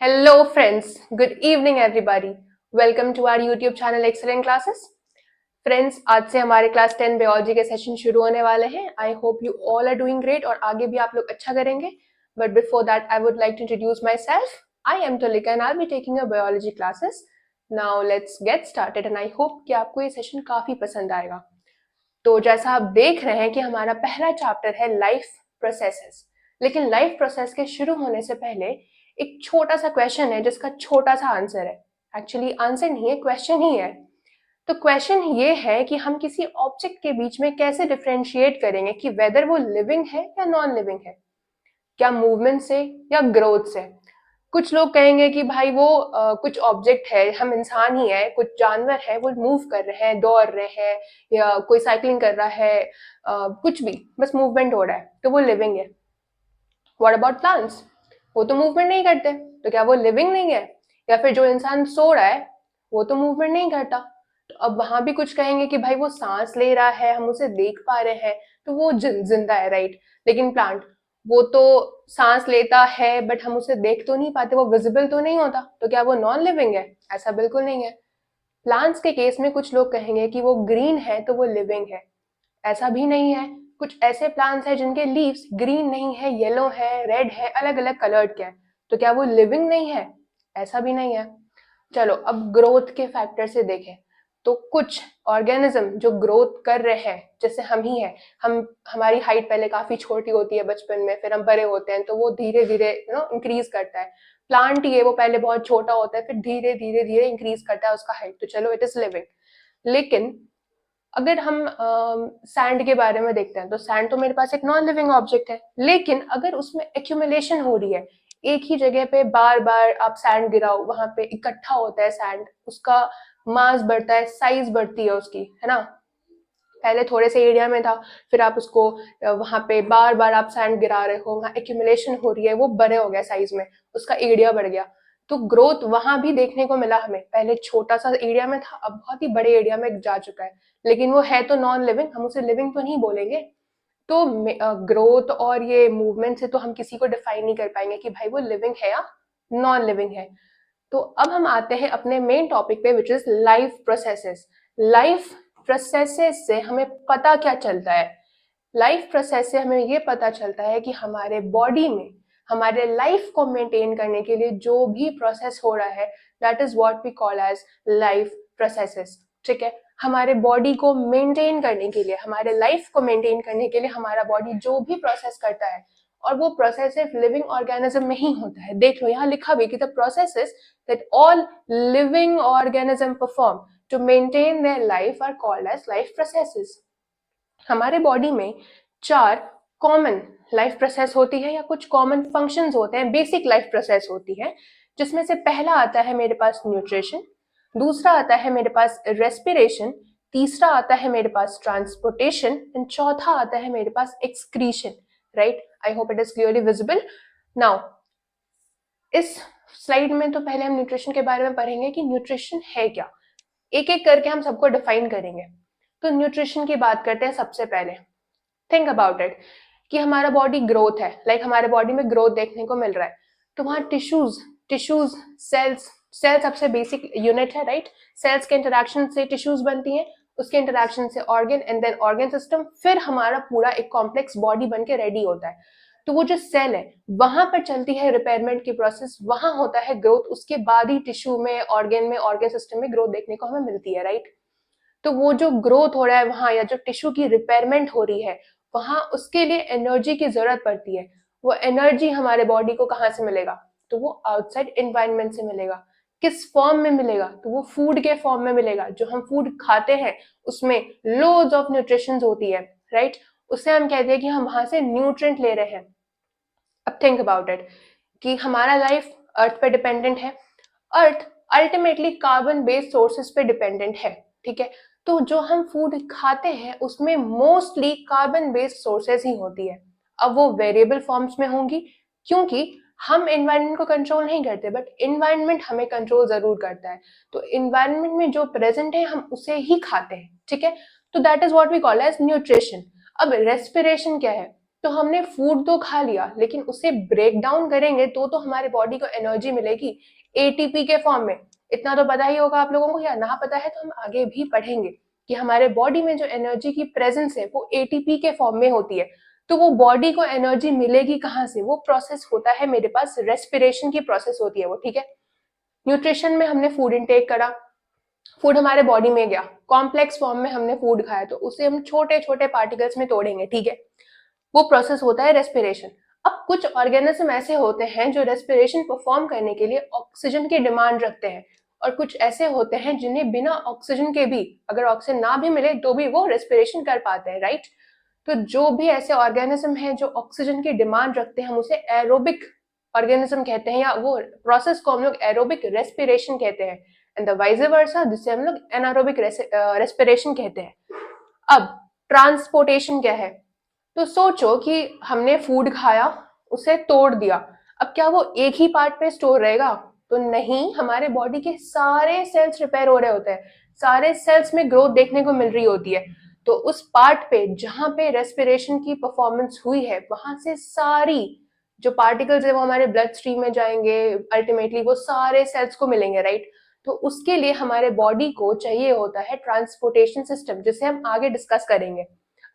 Hello friends, good evening everybody. Welcome to our YouTube channel Excellent Classes. Friends, आज से हमारे class 10 biology के session शुरू होने वाले हैं. I hope you all are doing great और आगे भी आप लोग अच्छा करेंगे. But before that I would like to introduce myself. I am Tulika and I be taking a biology classes. Now let's get started and I hope कि आपको ये सेशन काफी पसंद आएगा. तो जैसा आप देख रहे हैं कि हमारा पहला चैप्टर है लाइफ प्रोसेसेस. लेकिन लाइफ प्रोसेस के शुरू होने से पहले एक छोटा सा क्वेश्चन है जिसका छोटा सा आंसर है. एक्चुअली आंसर नहीं है, क्वेश्चन ही है. तो क्वेश्चन ये है कि हम किसी ऑब्जेक्ट के बीच में कैसे डिफरेंशिएट करेंगे कि वेदर वो लिविंग है या नॉन लिविंग है, क्या मूवमेंट से या ग्रोथ से. कुछ लोग कहेंगे कि भाई वो कुछ ऑब्जेक्ट है, हम इंसान ही है, कुछ जानवर है वो मूव कर रहे हैं, दौड़ रहे हैं, या कोई साइकिलिंग कर रहा है, कुछ भी बस मूवमेंट हो रहा है तो वो लिविंग है. What about plants? वो तो मूवमेंट नहीं करते, तो क्या वो लिविंग नहीं है? या फिर जो इंसान सो रहा है वो तो मूवमेंट नहीं करता, तो अब वहां भी कुछ कहेंगे कि भाई वो सांस ले रहा है, हम उसे देख पा रहे हैं तो वो जिंदा है, राइट. लेकिन प्लांट, वो तो सांस लेता है बट हम उसे देख तो नहीं पाते, वो विजिबल तो नहीं होता, तो क्या वो नॉन लिविंग है? ऐसा बिल्कुल नहीं है. प्लांट्स के केस में कुछ लोग कहेंगे कि वो ग्रीन है तो वो लिविंग है. ऐसा भी नहीं है. कुछ ऐसे प्लांट्स हैं जिनके लीव्स ग्रीन नहीं है, येलो है, रेड है, अलग अलग कलर्ड के हैं, तो क्या वो लिविंग नहीं है? ऐसा भी नहीं है. चलो अब ग्रोथ के फैक्टर से देखें तो कुछ ऑर्गेनिज्म जो ग्रोथ कर रहे हैं, जैसे हम ही हैं, हमारी हाइट पहले काफी छोटी होती है बचपन में, फिर हम बड़े होते हैं तो वो धीरे धीरे इंक्रीज करता है. प्लांट ही है, वो पहले बहुत छोटा होता है फिर धीरे धीरे धीरे इंक्रीज करता है उसका हाइट, तो चलो इट इज लिविंग. लेकिन अगर हम सैंड के बारे में देखते हैं तो सैंड तो मेरे पास एक नॉन लिविंग ऑब्जेक्ट है, लेकिन अगर उसमें एक्यूमुलेशन हो रही है, एक ही जगह पे बार बार आप सैंड गिराओ, वहां पे इकट्ठा होता है सैंड, उसका मास बढ़ता है, साइज बढ़ती है उसकी, है ना. पहले थोड़े से एरिया में था, फिर आप उसको वहां पे बार बार आप सैंड गिरा रहे हो, वहां एक्यूमुलेशन हो रही है, वो बड़े हो गया साइज में, उसका एरिया बढ़ गया. तो ग्रोथ वहां भी देखने को मिला हमें, पहले छोटा सा एरिया में था, अब बहुत ही बड़े एरिया में जा चुका है. लेकिन वो है तो नॉन लिविंग, हम उसे लिविंग तो नहीं बोलेंगे. तो ग्रोथ और ये मूवमेंट से तो हम किसी को डिफाइन नहीं कर पाएंगे कि भाई वो लिविंग है या नॉन लिविंग है. तो अब हम आते हैं अपने मेन टॉपिक पे, which is life processes. Life processes से हमें पता क्या चलता है? लाइफ प्रोसेस से हमें ये पता चलता है कि हमारे बॉडी में हमारे लाइफ को मेंटेन करने के लिए जो भी प्रोसेस हो रहा है, that is what we call as life processes. ठीक है, हमारे बॉडी को मेंटेन करने के लिए, हमारे लाइफ को मेंटेन करने के लिए हमारा बॉडी जो भी प्रोसेस करता है, और वो प्रोसेस सिर्फ लिविंग ऑर्गेनिज्म में ही होता है. देख लो यहाँ लिखा भी कि the processes that all living organism perform to maintain their life are called as life processes. हमारे बॉडी में 4 कॉमन लाइफ प्रोसेस होती है, या कुछ कॉमन फंक्शंस होते हैं, बेसिक लाइफ प्रोसेस होती है, जिसमें से पहला आता है मेरे पास न्यूट्रिशन, दूसरा आता है मेरे पास रेस्पिरेशन, तीसरा आता है मेरे पास ट्रांसपोर्टेशन, एंड चौथा आता है मेरे पास excretion. Right, I hope it is clearly visible. Now इस स्लाइड में तो पहले हम न्यूट्रिशन के बारे में पढ़ेंगे कि न्यूट्रिशन है क्या, एक एक करके हम सबको डिफाइन करेंगे. तो न्यूट्रिशन की बात करते हैं सबसे पहले. थिंक अबाउट इट कि हमारा बॉडी ग्रोथ है, लाइक हमारे बॉडी में ग्रोथ देखने को मिल रहा है, तो वहां टिश्यूज सेल्स, सेल सबसे बेसिक यूनिट है, राइट. सेल्स के इंटरेक्शन से टिश्यूज बनती हैं, उसके इंटरेक्शन से organ, and then organ system, फिर हमारा पूरा एक कॉम्प्लेक्स बॉडी बन के रेडी होता है. तो वो जो सेल है वहां पर चलती है रिपेयरमेंट की प्रोसेस, वहां होता है ग्रोथ, उसके बाद ही टिश्यू में, ऑर्गन सिस्टम में ग्रोथ देखने को हमें मिलती है, राइट. तो वो जो ग्रोथ हो रहा है वहां, या जो टिश्यू की रिपेयरमेंट हो रही है वहां, उसके लिए एनर्जी की जरूरत पड़ती है. वो एनर्जी हमारे बॉडी को कहाँ से मिलेगा? तो वो आउटसाइड एनवायरनमेंट से मिलेगा. किस फॉर्म में मिलेगा? तो वो फूड के फॉर्म में मिलेगा. जो हम फूड खाते हैं उसमें लोड्स ऑफ न्यूट्रिशन होती है, राइट. उससे हम कहते हैं कि हम वहां से न्यूट्रिएंट ले रहे हैं. अब थिंक अबाउट इट कि हमारा लाइफ अर्थ पे डिपेंडेंट है. अर्थ अल्टीमेटली कार्बन बेस्ड सोर्सेस पे डिपेंडेंट है, ठीक है. तो जो हम फूड खाते हैं उसमें मोस्टली कार्बन बेस्ड सोर्सेस ही होती है. अब वो वेरिएबल फॉर्म्स में होंगी, क्योंकि हम एनवायरनमेंट को कंट्रोल नहीं करते, बट एनवायरनमेंट हमें कंट्रोल जरूर करता है. तो एनवायरनमेंट में जो प्रेजेंट है हम उसे ही खाते हैं, ठीक है. तो that is what we call as nutrition. अब रेस्पिरेशन क्या है? तो हमने फूड तो खा लिया, लेकिन उसे ब्रेक डाउन करेंगे तो हमारे बॉडी को एनर्जी मिलेगी एटीपी के फॉर्म में। इतना तो पता ही होगा आप लोगों को, या ना पता है तो हम आगे भी पढ़ेंगे कि हमारे बॉडी में जो एनर्जी की प्रेजेंस है वो एटीपी के फॉर्म में होती है। तो वो बॉडी को एनर्जी मिलेगी कहाँ से? वो प्रोसेस होता है मेरे पास, रेस्पिरेशन की प्रोसेस होती है वो, ठीक है। न्यूट्रिशन में हमने फूड इनटेक करा, फूड हमारे बॉडी में गया, कॉम्प्लेक्स फॉर्म में हमने फूड खाया, तो उसे हम छोटे छोटे पार्टिकल्स में तोड़ेंगे, ठीक है। वो प्रोसेस होता है रेस्पिरेशन। अब कुछ ऑर्गेनिज्म ऐसे होते हैं जो रेस्पिरेशन परफॉर्म करने के लिए ऑक्सीजन की डिमांड रखते हैं, और कुछ ऐसे होते हैं जिन्हें बिना ऑक्सीजन के भी, अगर ऑक्सीजन ना भी मिले तो भी वो रेस्पिरेशन कर पाते हैं, राइट। तो जो भी ऐसे ऑर्गेनिज्म हैं जो ऑक्सीजन की डिमांड रखते हैं, हम उसे एरोबिक ऑर्गेनिज्म कहते हैं, या वो प्रोसेस को हम लोग एरोबिक रेस्पिरेशन कहते हैं, एंड द वाइस वर्सा, जिसे हम लोग एनारोबिक रेस्पिरेशन कहते हैं। अब ट्रांसपोर्टेशन क्या है? तो सोचो कि हमने फूड खाया, उसे तोड़ दिया, अब क्या वो एक ही पार्ट पे स्टोर रहेगा? तो नहीं, हमारे बॉडी के सारे सेल्स रिपेयर हो रहे होते हैं, सारे सेल्स में ग्रोथ देखने को मिल रही होती है। तो उस पार्ट पे जहां पे रेस्पिरेशन की परफॉर्मेंस हुई है, वहां से सारी जो पार्टिकल्स है वो हमारे ब्लड स्ट्रीम में जाएंगे, अल्टीमेटली वो सारे सेल्स को मिलेंगे, राइट। तो उसके लिए हमारे बॉडी को चाहिए होता है ट्रांसपोर्टेशन सिस्टम, जिसे हम आगे डिस्कस करेंगे।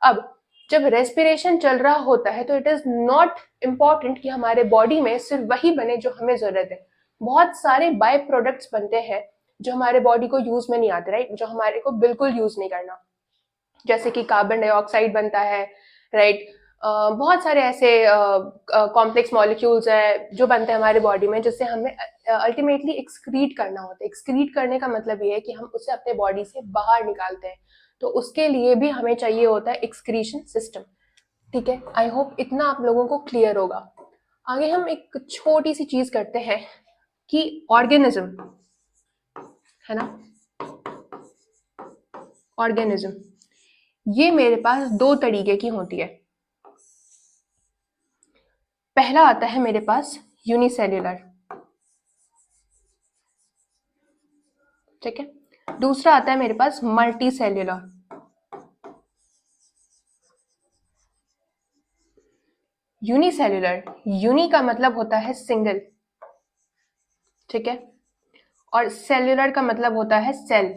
अब जब रेस्पिरेशन चल रहा होता है तो इट इज नॉट इम्पॉर्टेंट कि हमारे बॉडी में सिर्फ वही बने जो हमें जरूरत है, बहुत सारे बाय प्रोडक्ट्स बनते हैं जो हमारे बॉडी को यूज में नहीं आते, राइट, जो हमारे को बिल्कुल यूज नहीं करना। जैसे कि कार्बन डाइऑक्साइड बनता है, राइट। बहुत सारे ऐसे कॉम्प्लेक्स मॉलिक्यूल्स है जो बनते हैं हमारे बॉडी में, जिससे हमें अल्टीमेटली एक्सक्रीट करना होता है। एक्सक्रीट करने का मतलब ये है कि हम उसे अपने बॉडी से बाहर निकालते हैं, तो उसके लिए भी हमें चाहिए होता है एक्सक्रीशन सिस्टम, ठीक है। आई होप इतना आप लोगों को क्लियर होगा। आगे हम एक छोटी सी चीज करते हैं कि ऑर्गेनिज्म है ना, ऑर्गेनिज्म ये मेरे पास दो तरीके की होती है। पहला आता है मेरे पास यूनिसेल्युलर, ठीक है। दूसरा आता है मेरे पास मल्टी सेल्युलर। यूनिसेल्युलर, यूनि का मतलब होता है सिंगल, ठीक है, और सेल्युलर का मतलब होता है सेल।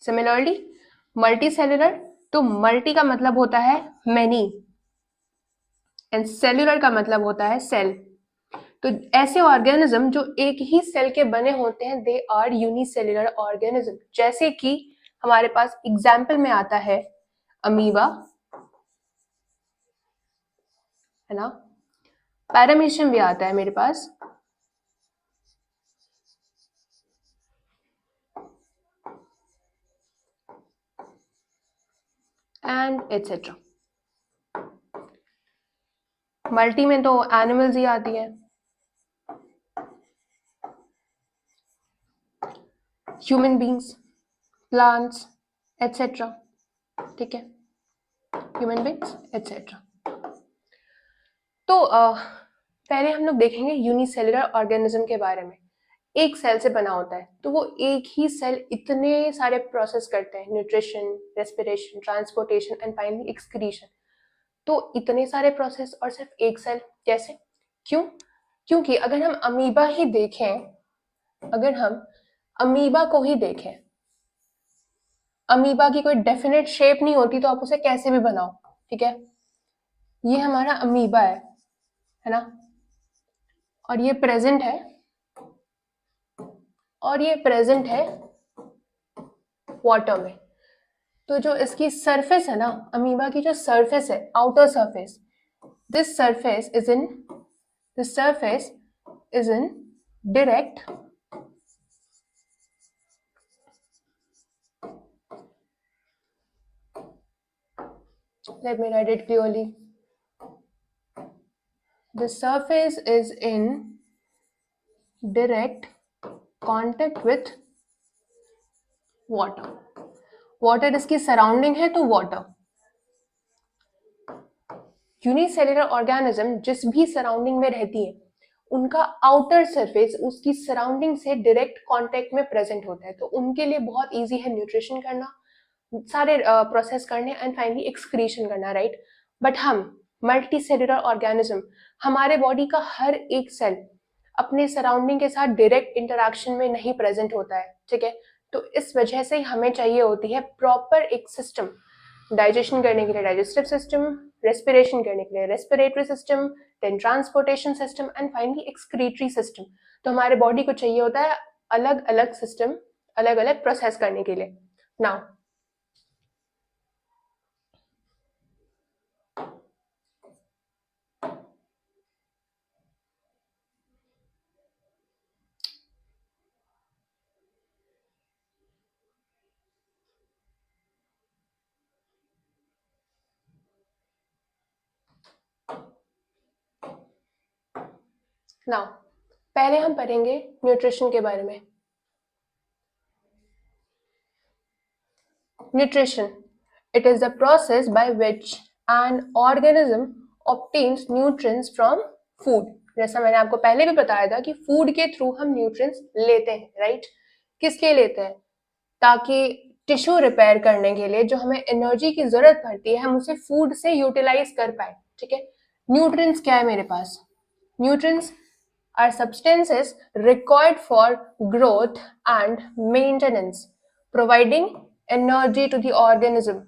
सिमिलरली मल्टी सेल्युलर, तो मल्टी का मतलब होता है मेनी, एंड सेल्युलर का मतलब होता है सेल। तो ऐसे ऑर्गेनिज्म जो एक ही सेल के बने होते हैं, दे आर यूनिसेल्युलर ऑर्गेनिज्म। जैसे कि हमारे पास एग्जाम्पल में आता है अमीबा, है ना, पैरामीशियम भी आता है मेरे पास, एंड एटसेट्रा। मल्टी में तो एनिमल्स ही आती है, ह्यूमन बींग्स, प्लांट्स एटसेट्रा, ठीक है, ह्यूमन बींग्स एटसेट्रा। तो पहले हम लोग देखेंगे यूनिसेल्युलर ऑर्गेनिज्म के बारे में। एक सेल से बना होता है, तो वो एक ही सेल इतने सारे प्रोसेस करते हैं, nutrition, respiration, transportation and finally excretion. तो इतने सारे प्रोसेस और सिर्फ एक सेल, कैसे? क्यों? क्योंकि अगर हम अमीबा ही देखें, अगर हम अमीबा को ही देखें, अमीबा की कोई डेफिनेट शेप नहीं होती, तो आप उसे कैसे भी बनाओ, ठीक है। ये हमारा अमीबा है ना, और ये प्रेजेंट है, और ये प्रेजेंट है वाटर में। तो जो इसकी सरफेस है ना, अमीबा की जो सरफेस है, outer surface, this surface is in this surface is in direct let me write it clearly. The surface is in direct contact with water. Water इसकी सराउंडिंग है, तो वाटर। यूनिसेल्युलर ऑर्गेनिज्म जिस भी surrounding में रहती है, उनका आउटर सरफेस उसकी सराउंडिंग से डायरेक्ट कांटेक्ट में प्रेजेंट होता है, तो उनके लिए बहुत इजी है न्यूट्रिशन करना, सारे प्रोसेस करने एंड फाइनली एक्सक्रीशन करना, राइट। बट हम मल्टी सेलुलर ऑर्गेनिज्म, हमारे बॉडी का हर एक सेल अपने सराउंडिंग के साथ डायरेक्ट इंटरेक्शन में नहीं प्रेजेंट होता है, ठीक है। तो इस वजह से हमें चाहिए होती है प्रॉपर एक सिस्टम, डाइजेशन करने के लिए डाइजेस्टिव सिस्टम, रेस्पिरेशन करने के लिए respiratory system, then transportation system and finally excretory system. तो हमारे बॉडी को चाहिए होता है अलग अलग सिस्टम, अलग अलग प्रोसेस करने के लिए। नाउ नाउ पहले हम पढ़ेंगे न्यूट्रिशन के बारे में। Nutrition, it is the process by which an organism obtains nutrients from food। जैसा मैंने आपको पहले भी बताया था कि फूड के थ्रू हम न्यूट्रिएंट्स लेते हैं, राइट। किस लिए लेते हैं? ताकि टिश्यू रिपेयर करने के लिए जो हमें एनर्जी की जरूरत पड़ती है हम उसे फूड से यूटिलाइज कर पाए, ठीक है। न्यूट्रिएंट्स क्या है मेरे पास? Nutrients are substances required for growth and maintenance, providing energy to the organism।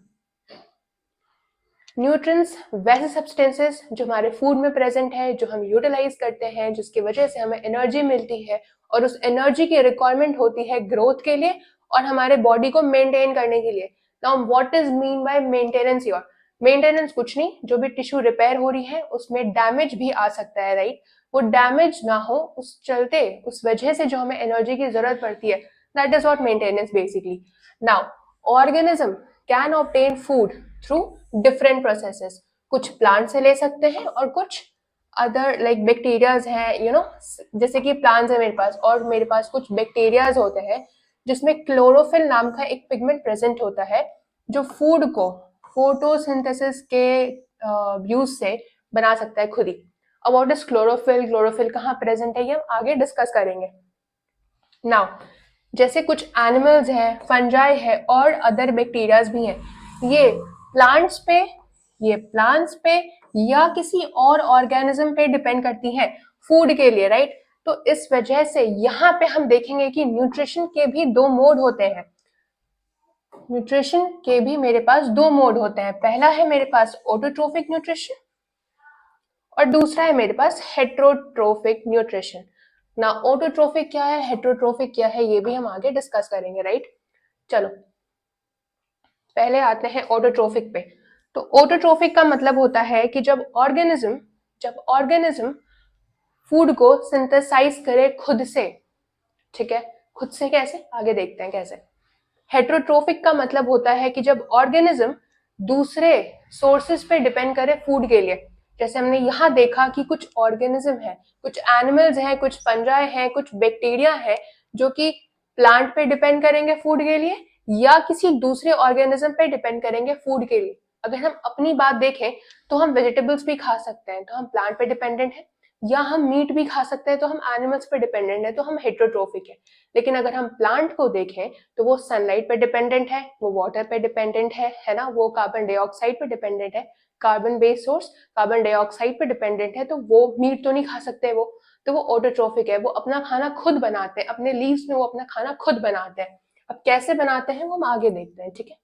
Nutrients वैसे सब्सटेंसेस जो हमारे फूड में प्रेजेंट है, जो हम यूटिलाइज करते हैं, जिसकी वजह से हमें एनर्जी मिलती है और उस एनर्जी की रिक्वायरमेंट होती है ग्रोथ के लिए और हमारे बॉडी को मेंटेन करने के लिए। Now what is mean by maintenance your? Maintenance कुछ नहीं, जो भी टिश्यू रिपेयर हो रही है उसमें डैमेज भी आ सकता है, राइट। वो डैमेज ना हो उस चलते, उस वजह से जो हमें एनर्जी की जरूरत पड़ती है, that is what maintenance basically. Now organism can obtain food through different processes. कुछ प्लांट से ले सकते हैं और कुछ अदर लाइक बैक्टीरियाज हैं, यू नो, जैसे कि प्लांट्स है मेरे पास और मेरे पास कुछ बैक्टीरियाज होते हैं जिसमें क्लोरोफिल नाम का एक पिगमेंट प्रेजेंट होता है जो फूड को फोटोसिंथेसिस के यूज से बना सकता है खुद ही। अब व्हाट इज क्लोरोफिल, क्लोरोफिल कहाँ प्रेजेंट है ये हम आगे डिस्कस करेंगे। नाउ जैसे कुछ एनिमल्स हैं, फंजाई है और अदर बैक्टीरियाज भी हैं, ये प्लांट्स पे, ये प्लांट्स पे या किसी और ऑर्गेनिज्म पे डिपेंड करती हैं फूड के लिए, राइट। तो इस वजह से यहाँ पे हम देखेंगे कि न्यूट्रिशन के भी दो मोड होते हैं। न्यूट्रिशन के भी मेरे पास दो मोड होते हैं। पहला है मेरे पास ऑटोट्रोफिक न्यूट्रिशन और दूसरा है मेरे पास हेट्रोट्रोफिक न्यूट्रिशन। ना ऑटोट्रोफिक क्या है, हेट्रोट्रोफिक क्या है, ये भी हम आगे डिस्कस करेंगे, राइट। चलो पहले आते हैं ऑटोट्रोफिक पे। तो ऑटोट्रोफिक का मतलब होता है कि जब ऑर्गेनिज्म फूड को सिंथेसाइज करे खुद से, ठीक है। खुद से कैसे, आगे देखते हैं कैसे। हेट्रोट्रोफिक का मतलब होता है कि जब ऑर्गेनिज्म दूसरे सोर्सेज पे डिपेंड करे फूड के लिए। जैसे हमने यहाँ देखा कि कुछ ऑर्गेनिज्म है, कुछ एनिमल्स हैं, कुछ फंजाई हैं, कुछ बैक्टीरिया है जो कि प्लांट पे डिपेंड करेंगे फूड के लिए या किसी दूसरे ऑर्गेनिज्म पे डिपेंड करेंगे फूड के लिए। अगर हम अपनी बात देखें तो हम वेजिटेबल्स भी खा सकते हैं तो हम प्लांट पे डिपेंडेंट है, या हम मीट भी खा सकते हैं तो हम एनिमल्स पे डिपेंडेंट है तो हम हेट्रोट्रोफिक है। लेकिन अगर हम प्लांट को देखें तो वो सनलाइट पे डिपेंडेंट है, वो वाटर पे डिपेंडेंट है ना, वो कार्बन डाइऑक्साइड पे डिपेंडेंट है, carbon based source carbon dioxide पे डिपेंडेंट है, तो वो मीट तो नहीं खा सकते वो, तो वो ऑटोट्रोफिक है। वो अपना खाना खुद बनाते हैं, अपने लीव्स में वो अपना खाना खुद बनाते हैं। अब कैसे बनाते हैं वो हम आगे देखते हैं, ठीक है।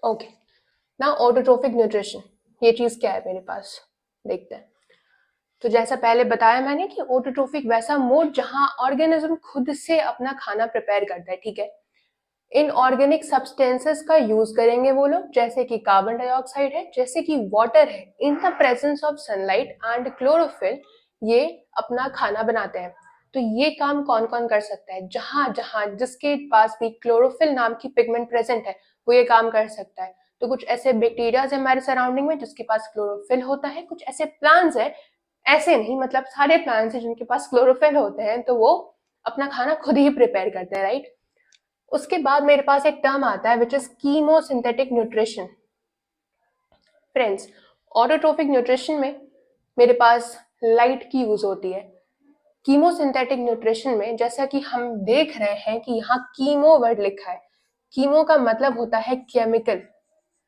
ओके, नाउ ऑटोट्रोफिक न्यूट्रिशन, ये चीज क्या है मेरे पास, देखते हैं। तो जैसा पहले बताया मैंने कि ऑटोट्रोफिक वैसा मोड जहां ऑर्गेनिज्म खुद से अपना खाना प्रिपेयर करता है, ठीक है। इनऑर्गेनिक सब्सटेंसेस का यूज करेंगे वो लोग, जैसे कि कार्बन डाइऑक्साइड है, जैसे कि वाटर है, in the presence of sunlight and chlorophyll ये अपना खाना बनाते हैं। तो ये काम कौन कौन कर सकता है? जहां जहां जिसके पास भी क्लोरोफिल नाम की पिगमेंट प्रेजेंट है वो ये काम कर सकता है। तो कुछ ऐसे बैक्टीरियाज है हमारे सराउंडिंग में जिसके पास क्लोरोफिल होता है, कुछ ऐसे प्लांट्स है, ऐसे नहीं मतलब सारे प्लांट्स हैं जिनके पास क्लोरोफिल होते हैं, तो वो अपना खाना खुद ही प्रिपेयर करते हैं, राइट। उसके बाद मेरे पास एक टर्म आता है which is chemosynthetic nutrition. Friends, autotrophic nutrition में मेरे पास लाइट की यूज होती है। कीमोसिंथेटिक न्यूट्रिशन में जैसा कि हम देख रहे हैं कि यहाँ कीमो वर्ड लिखा है, कीमो का मतलब होता है केमिकल,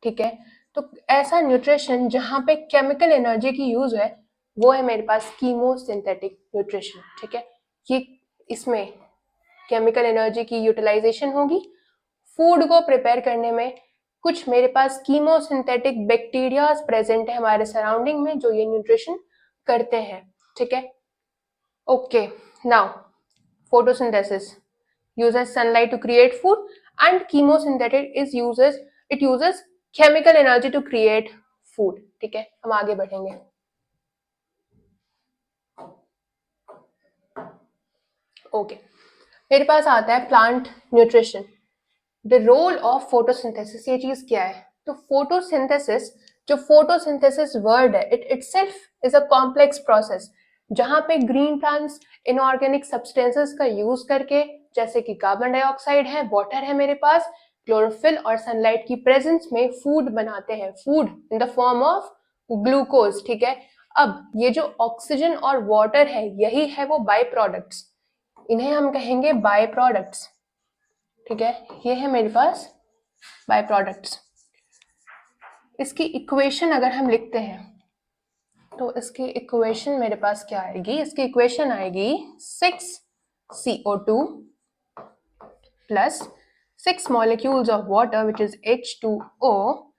ठीक है। तो ऐसा न्यूट्रिशन जहाँ पे केमिकल एनर्जी की यूज है वो है मेरे पास कीमोसिंथेटिक न्यूट्रिशन, ठीक है। ये इसमें केमिकल एनर्जी की यूटिलाइजेशन होगी फूड को प्रिपेयर करने में। कुछ मेरे पास कीमोसिंथेटिक बैक्टीरिया प्रेजेंट है हमारे सराउंडिंग में जो ये न्यूट्रिशन करते हैं, ठीक है। Okay, now photosynthesis uses sunlight to create food and chemosynthetic is uses chemical energy to create food, ठीक है। हम आगे बढ़ेंगे। ओके, मेरे पास आता है plant nutrition, the role of photosynthesis. ये चीज क्या है? तो फोटोसिंथेसिस, जो फोटोसिंथेसिस वर्ड है it itself is a complex process जहां पे ग्रीन प्लांट्स इनऑर्गेनिक सब्सटेंसेस का यूज करके, जैसे कि कार्बन डाइऑक्साइड है, वाटर है मेरे पास, क्लोरोफिल और सनलाइट की प्रेजेंस में फूड बनाते हैं, food in the form of glucose, ठीक है। अब ये जो ऑक्सीजन और वाटर है यही है वो बाय प्रोडक्ट्स, इन्हें हम कहेंगे बाय प्रोडक्ट्स, ठीक है। ये है मेरे पास बाय प्रोडक्ट्स। इसकी इक्वेशन अगर हम लिखते हैं तो इसकी इक्वेशन मेरे पास क्या आएगी? इसकी इक्वेशन आएगी 6CO2 plus 6 molecules of water which is H2O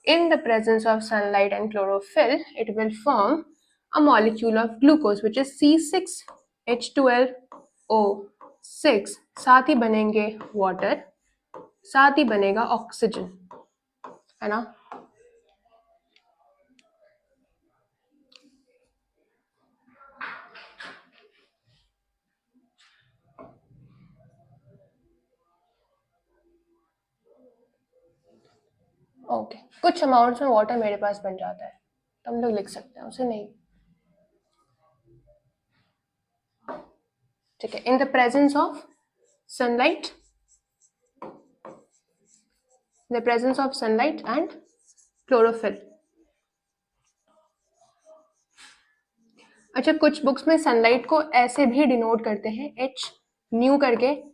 in the presence of sunlight and chlorophyll, it will form a molecule of glucose which is C6H12O6। साथ ही बनेंगे वाटर, साथ ही बनेगा ऑक्सीजन, है ना। ओके, कुछ अमाउंट्स में वाटर मेरे पास बन जाता है तो हम लोग लिख सकते हैं, उसे नहीं, ठीक है। In the presence of sunlight, the presence of sunlight and chlorophyll. अच्छा, कुछ बुक्स में सनलाइट को ऐसे भी डिनोट करते हैं एच न्यू करके।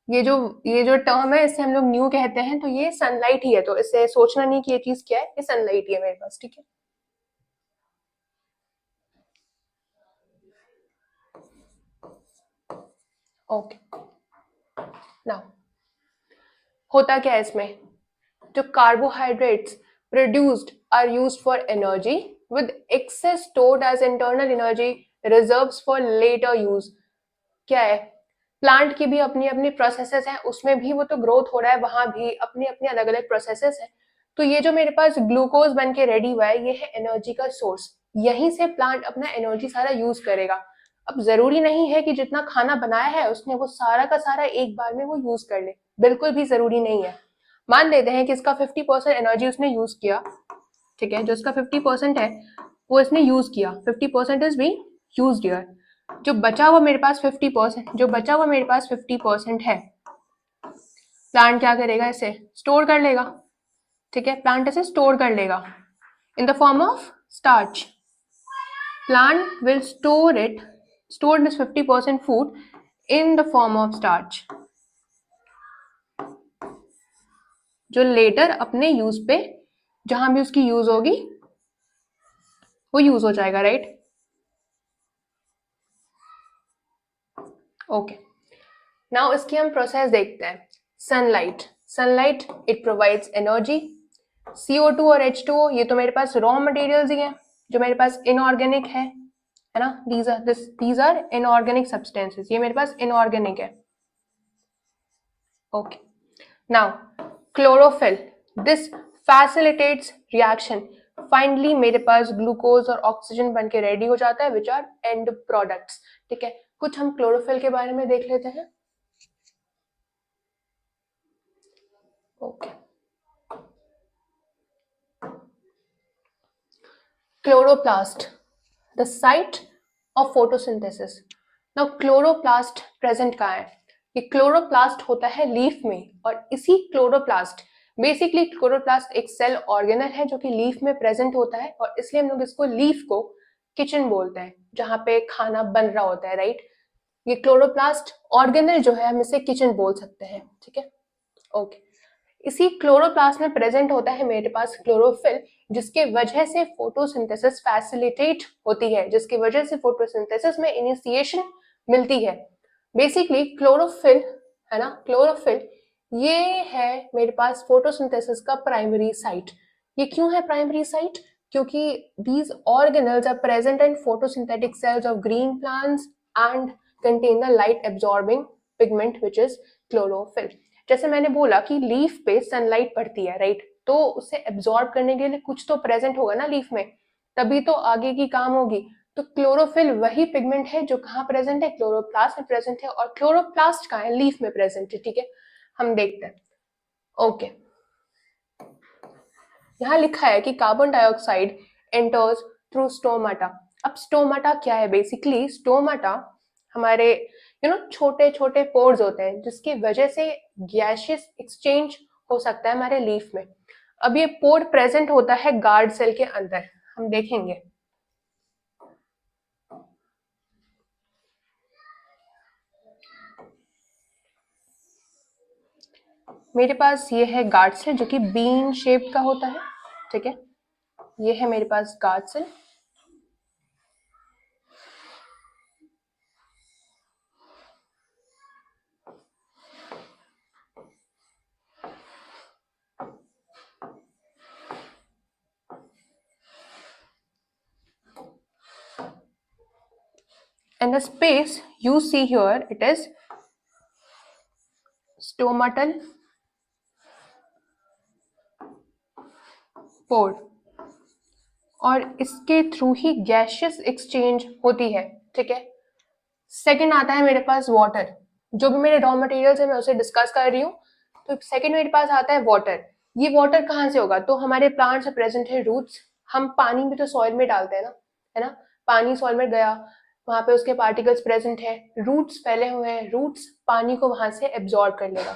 ये जो टर्म है इसे हम लोग न्यू कहते हैं, तो ये सनलाइट ही है, तो इससे सोचना नहीं कि ये चीज क्या है, ये सनलाइट ही है मेरे पास, ठीक है। ओके, नाउ होता क्या है इसमें? जो carbohydrates produced are used for energy with excess stored as internal energy reserves for later use. क्या है? प्लांट की भी अपनी अपनी प्रोसेसेस हैं, उसमें भी वो तो ग्रोथ हो रहा है, वहां भी अपनी अपनी अलग अलग प्रोसेसेस हैं। तो ये जो मेरे पास ग्लूकोज बन के रेडी हुआ है ये है एनर्जी का सोर्स, यहीं से प्लांट अपना एनर्जी सारा यूज करेगा। अब जरूरी नहीं है कि जितना खाना बनाया है उसने वो सारा का सारा एक बार में वो यूज कर ले, बिल्कुल भी जरूरी नहीं है। मान लेते हैं कि इसका 50% एनर्जी उसने यूज किया, ठीक है। जो इसका 50% है वो इसने यूज किया, 50% इज बीइंग यूज्ड हियर। जो बचा हुआ मेरे पास 50%, जो बचा हुआ मेरे पास 50% है, प्लांट क्या करेगा? इसे स्टोर कर लेगा, ठीक है। प्लांट इसे स्टोर कर लेगा इन the form of starch. Plant will store this 50% food in the form of starch, जो लेटर अपने यूज पे जहां भी उसकी यूज होगी वो यूज हो जाएगा, राइट। ओके, नाउ इसकी हम प्रोसेस देखते हैं। Sunlight it provides energy. CO2 और H2O ये तो मेरे पास रॉ मटेरियल्स ही हैं जो मेरे पास इनऑर्गेनिक है ना। दीज आर इनऑर्गेनिक सब्सटेंसेस, ये मेरे पास इनऑर्गेनिक है। Okay, now chlorophyll, this facilitates reaction. Finally मेरे पास ग्लूकोज और ऑक्सीजन बन के रेडी हो जाता है विच आर एंड प्रोडक्ट्स, ठीक है। कुछ हम क्लोरोफिल के बारे में देख लेते हैं। Okay, chloroplast, the site of photosynthesis. Now chloroplast present कहाँ है? ये क्लोरोप्लास्ट होता है लीफ में, और इसी क्लोरोप्लास्ट, बेसिकली क्लोरोप्लास्ट एक सेल ऑर्गेनल है जो कि लीफ में प्रेजेंट होता है, और इसलिए हम लोग इसको लीफ को किचन बोलते हैं, जहाँ पे खाना बन रहा होता है, राइट। ये क्लोरोप्लास्ट ऑर्गेनल जो है हम इसे किचन बोल सकते हैं, ठीक है, ओके। इसी क्लोरोप्लास्ट में प्रेजेंट होता है मेरे पास क्लोरोफिल, जिसके वजह से फोटोसिंथेसिस फैसिलिटेट होती है, जिसकी वजह से फोटोसिंथेसिस में इनिशिएशन मिलती है। बेसिकली क्लोरोफिल है ना, क्लोरोफिल ये है मेरे पास फोटोसिंथेसिस का प्राइमरी साइट। ये क्यों है प्राइमरी साइट? क्योंकि these organelles are present in photosynthetic cells of green plants and contain the light absorbing pigment which is chlorophyll। जैसे मैंने बोला कि लीफ पे सनलाइट पड़ती है, राइट, तो उसे एब्जॉर्ब करने के लिए कुछ तो प्रेजेंट होगा ना लीफ में, तभी तो आगे की काम होगी। तो क्लोरोफिल वही पिगमेंट है जो कहाँ प्रेजेंट है, क्लोरोप्लास्ट में प्रेजेंट है, और क्लोरोप्लास्ट कहाँ है, लीफ में प्रेजेंट है, ठीक है। हम देखते हैं, ओके। यहाँ लिखा है कि carbon dioxide enters through stomata. अब स्टोमाटा क्या है? बेसिकली स्टोमाटा हमारे छोटे छोटे पोर्स होते हैं, जिसकी वजह से गैसियस एक्सचेंज हो सकता है हमारे लीफ में। अब ये पोर प्रेजेंट होता है गार्ड सेल के अंदर, हम देखेंगे। मेरे पास ये है गार्ड सेल जो कि बीन शेप का होता है, ठीक है। ये है मेरे पास guard cell. And the space you see here, it is stomatal pore, और इसके थ्रू ही गैसियस एक्सचेंज होती है, ठीक है। सेकंड आता है मेरे पास वाटर। जो भी मेरे रॉ मटेरियल्स है मैं उसे डिस्कस कर रही हूँ। तो सेकंड मेरे पास आता है वाटर। ये वाटर कहाँ से होगा? तो हमारे प्लांट से प्रेजेंट है रूट्स। हम पानी भी तो सॉइल में डालते हैं ना, है ना। पानी सॉइल में गया, वहां पे उसके पार्टिकल्स प्रेजेंट है, रूट्स फैले हुए हैं, रूट्स पानी को वहां से एब्जॉर्ब कर लेगा।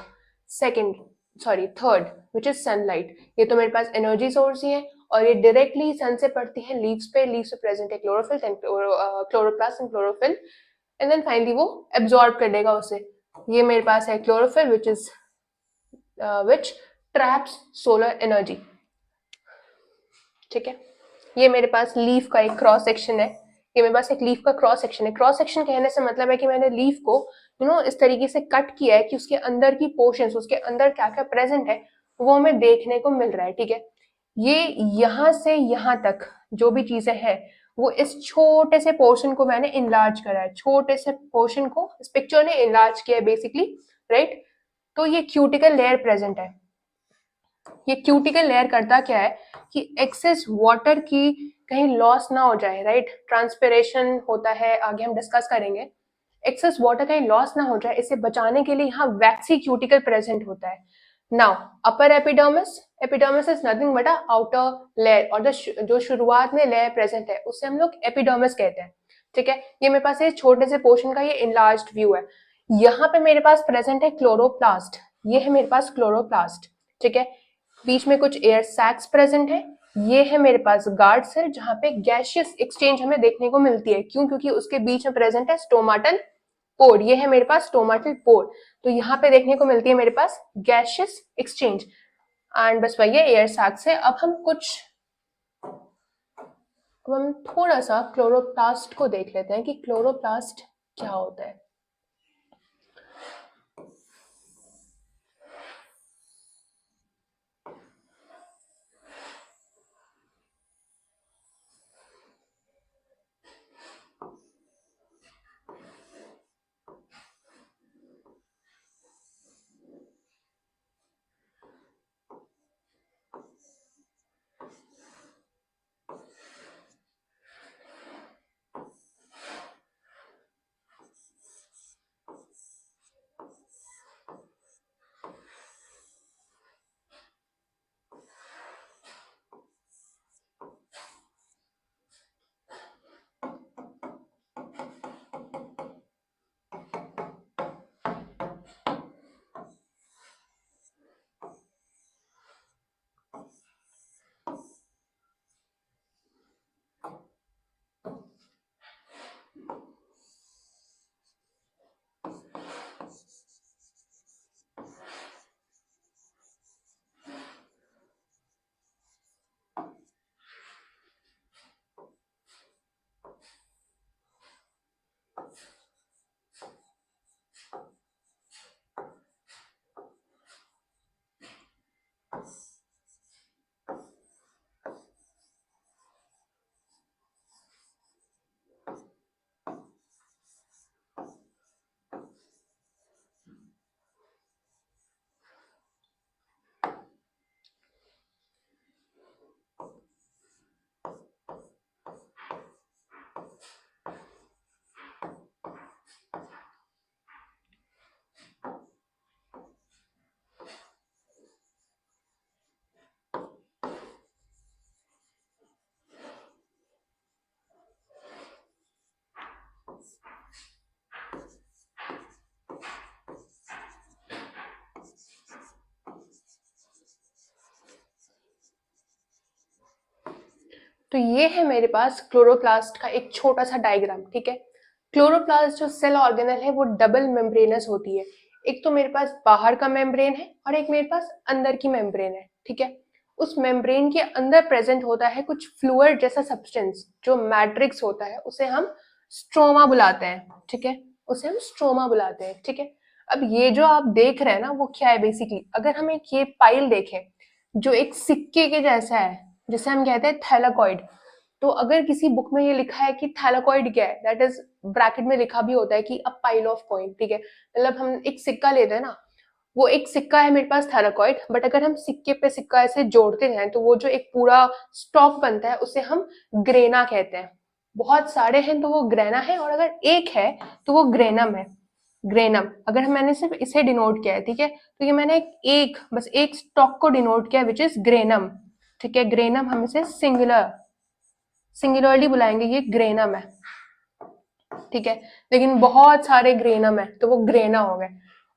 Third which is sunlight. ये तो मेरे पास एनर्जी सोर्स ही है, और ये डायरेक्टली सन से पड़ती है लीव्स पे। लीव्स पे प्रेजेंट है chlorophyll, chloroplast and chlorophyll, and then finally वो एब्जॉर्ब कर लेगा उसे। ये मेरे पास है chlorophyll which traps solar energy, ठीक है। ये मेरे पास लीफ का एक क्रॉस सेक्शन है। ये मेरे पास एक लीफ का क्रॉस सेक्शन है। क्रॉस सेक्शन कहने से मतलब है कि मैंने लीफ को इस तरीके से कट किया है कि उसके अंदर की पोर्शंस, उसके अंदर क्या क्या प्रेजेंट है वो हमें देखने को मिल रहा है, ठीक है। ये यहाँ से यहाँ तक जो भी चीजें हैं वो इस छोटे से पोर्शन को मैंने इनलार्ज करा है। छोटे से पोर्शन को इस पिक्चर ने इनलार्ज किया है बेसिकली, राइट। तो ये क्यूटिकल लेयर प्रेजेंट है। ये क्यूटिकल लेयर करता क्या है कि एक्सेस वाटर की कहीं लॉस ना हो जाए, राइट। ट्रांसपिरेशन होता है, आगे हम डिस्कस करेंगे। एक्सेस वाटर कहीं लॉस ना हो जाए, इसे बचाने के लिए यहाँ वैक्सी क्यूटिकल प्रेजेंट होता है। Now upper epidermis, epidermis is nothing but outer layer, और जो शुरुआत में लेयर प्रेजेंट है उसे हम लोग एपिडर्मिस कहते हैं, ठीक है। ये मेरे पास ये छोटे से पोर्शन का ये इनलार्ज्ड व्यू है। यहाँ पे मेरे पास प्रेजेंट है क्लोरोप्लास्ट। ये है मेरे पास क्लोरोप्लास्ट, ठीक है। बीच में कुछ एयर सैक्स प्रेजेंट है। ये है मेरे पास गार्ड सेल, जहां पे गैसियस एक्सचेंज हमें देखने को मिलती है। क्यों? क्योंकि उसके बीच में प्रेजेंट है स्टोमाटल पोर। ये है मेरे पास स्टोमाटल पोर, तो यहाँ पे देखने को मिलती है मेरे पास गैसियस एक्सचेंज। एंड बस वही है एयर सैक्स है। अब हम थोड़ा सा क्लोरोप्लास्ट को देख लेते हैं कि क्लोरोप्लास्ट क्या होता है। तो ये है मेरे पास क्लोरोप्लास्ट का एक छोटा सा डायग्राम, ठीक है। क्लोरोप्लास्ट जो सेल ऑर्गेनल है वो डबल मेम्ब्रेनस होती है। एक तो मेरे पास बाहर का मेम्ब्रेन है और एक मेरे पास अंदर की मेम्ब्रेन है, ठीक है। उस मेम्ब्रेन के अंदर प्रेजेंट होता है कुछ फ्लूइड जैसा सब्सटेंस जो मैट्रिक्स होता है, उसे हम स्ट्रोमा बुलाते हैं, ठीक है। उसे हम स्ट्रोमा बुलाते हैं, ठीक है। अब ये जो आप देख रहे हैं ना वो क्या है बेसिकली, अगर हम एक ये पाइल देखें जो एक सिक्के के जैसा है जिसे हम कहते हैं थैलाकॉइड, तो अगर किसी बुक में ये लिखा है कि थैलाकॉइड क्या है, दैट इज ब्रैकेट में लिखा भी होता है कि अ पाइल ऑफ कॉइन, ठीक है। मतलब हम एक सिक्का लेते हैं ना, वो एक सिक्का है मेरे पास थैलाकॉइड, बट अगर हम सिक्के पे सिक्का ऐसे जोड़ते जाएं तो वो जो एक पूरा स्टॉक बनता है उसे हम ग्रेना कहते हैं। बहुत सारे हैं तो वो ग्रेना है, और अगर एक है तो वो ग्रेनम है। ग्रेनम, अगर मैंने सिर्फ इसे डिनोट किया है, ठीक है, तो ये मैंने बस एक स्टॉक को डिनोट किया विच इज ग्रेनम, ठीक है। ग्रेनम हम इसे सिंगुलरली बुलाएंगे, ये ग्रेनम है, ठीक है। लेकिन बहुत सारे ग्रेनम है तो वो ग्रेना हो गए।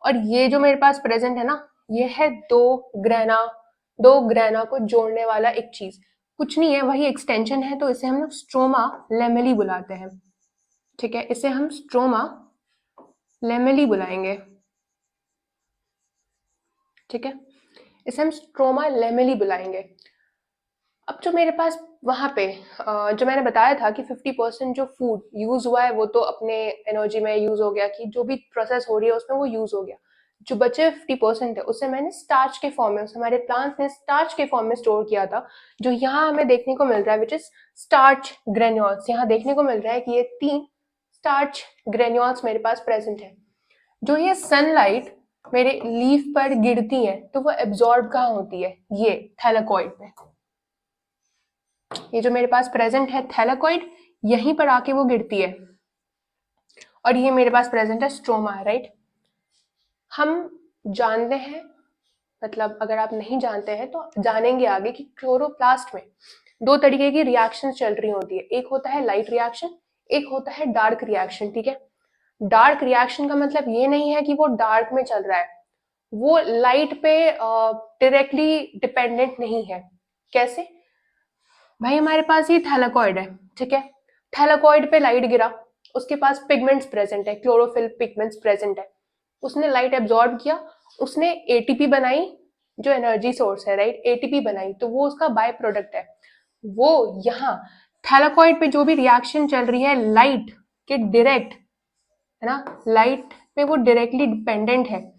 और ये जो मेरे पास प्रेजेंट है ना, ये है दो ग्रेना को जोड़ने वाला एक चीज, कुछ नहीं है, वही एक्सटेंशन है, तो इसे हम लोग स्ट्रोमा लेमेली बुलाते हैं, ठीक है। इसे हम स्ट्रोमा लेमेली बुलाएंगे, ठीक है। इसे हम स्ट्रोमा लेमेली बुलाएंगे। अब जो मेरे पास वहां पे जो मैंने बताया था कि 50% जो फूड यूज हुआ है वो तो अपने एनर्जी में यूज हो गया, कि जो भी प्रोसेस हो रही है उसमें वो यूज हो गया। जो बचे 50% है उसे मैंने स्टार्च के फॉर्म में, उसे हमारे प्लांट्स ने स्टार्च के फॉर्म में स्टोर किया था, जो यहाँ हमें देखने को मिल रहा है विच इज स्टार्च ग्रेन्यूल्स। यहाँ देखने को मिल रहा है कि ये 3 स्टार्च ग्रेन्यूल्स मेरे पास प्रेजेंट है। जो ये सनलाइट मेरे लीफ पर गिरती है तो वो एब्जॉर्ब कहाँ होती है, ये थैलाकॉइड पे। ये जो मेरे पास प्रेजेंट है थैलाकॉइड, यहीं पर आके वो गिरती है, और ये मेरे पास प्रेजेंट है स्ट्रोमा, राइट। हम जानते हैं, मतलब अगर आप नहीं जानते हैं तो जानेंगे आगे कि क्लोरोप्लास्ट में 2 तरीके की रिएक्शन चल रही होती है। एक होता है लाइट रिएक्शन, एक होता है डार्क रिएक्शन, ठीक है। डार्क रिएक्शन का मतलब ये नहीं है कि वो डार्क में चल रहा है, वो लाइट पे डायरेक्टली डिपेंडेंट नहीं है। कैसे भाई, हमारे पास ये थैलाकॉइड है, ठीक है। थैलाकॉइड पे लाइट गिरा, उसके पास पिगमेंट्स प्रेजेंट है, क्लोरोफिल पिगमेंट्स प्रेजेंट है, उसने लाइट एब्जॉर्ब किया, उसने एटीपी बनाई, जो एनर्जी सोर्स है, राइट, एटीपी बनाई, तो वो उसका बाय प्रोडक्ट है। वो यहाँ थैलाकॉइड पे जो भी रिएक्शन चल रही है लाइट के डायरेक्ट, है ना, लाइट पे वो डायरेक्टली डिपेंडेंट है।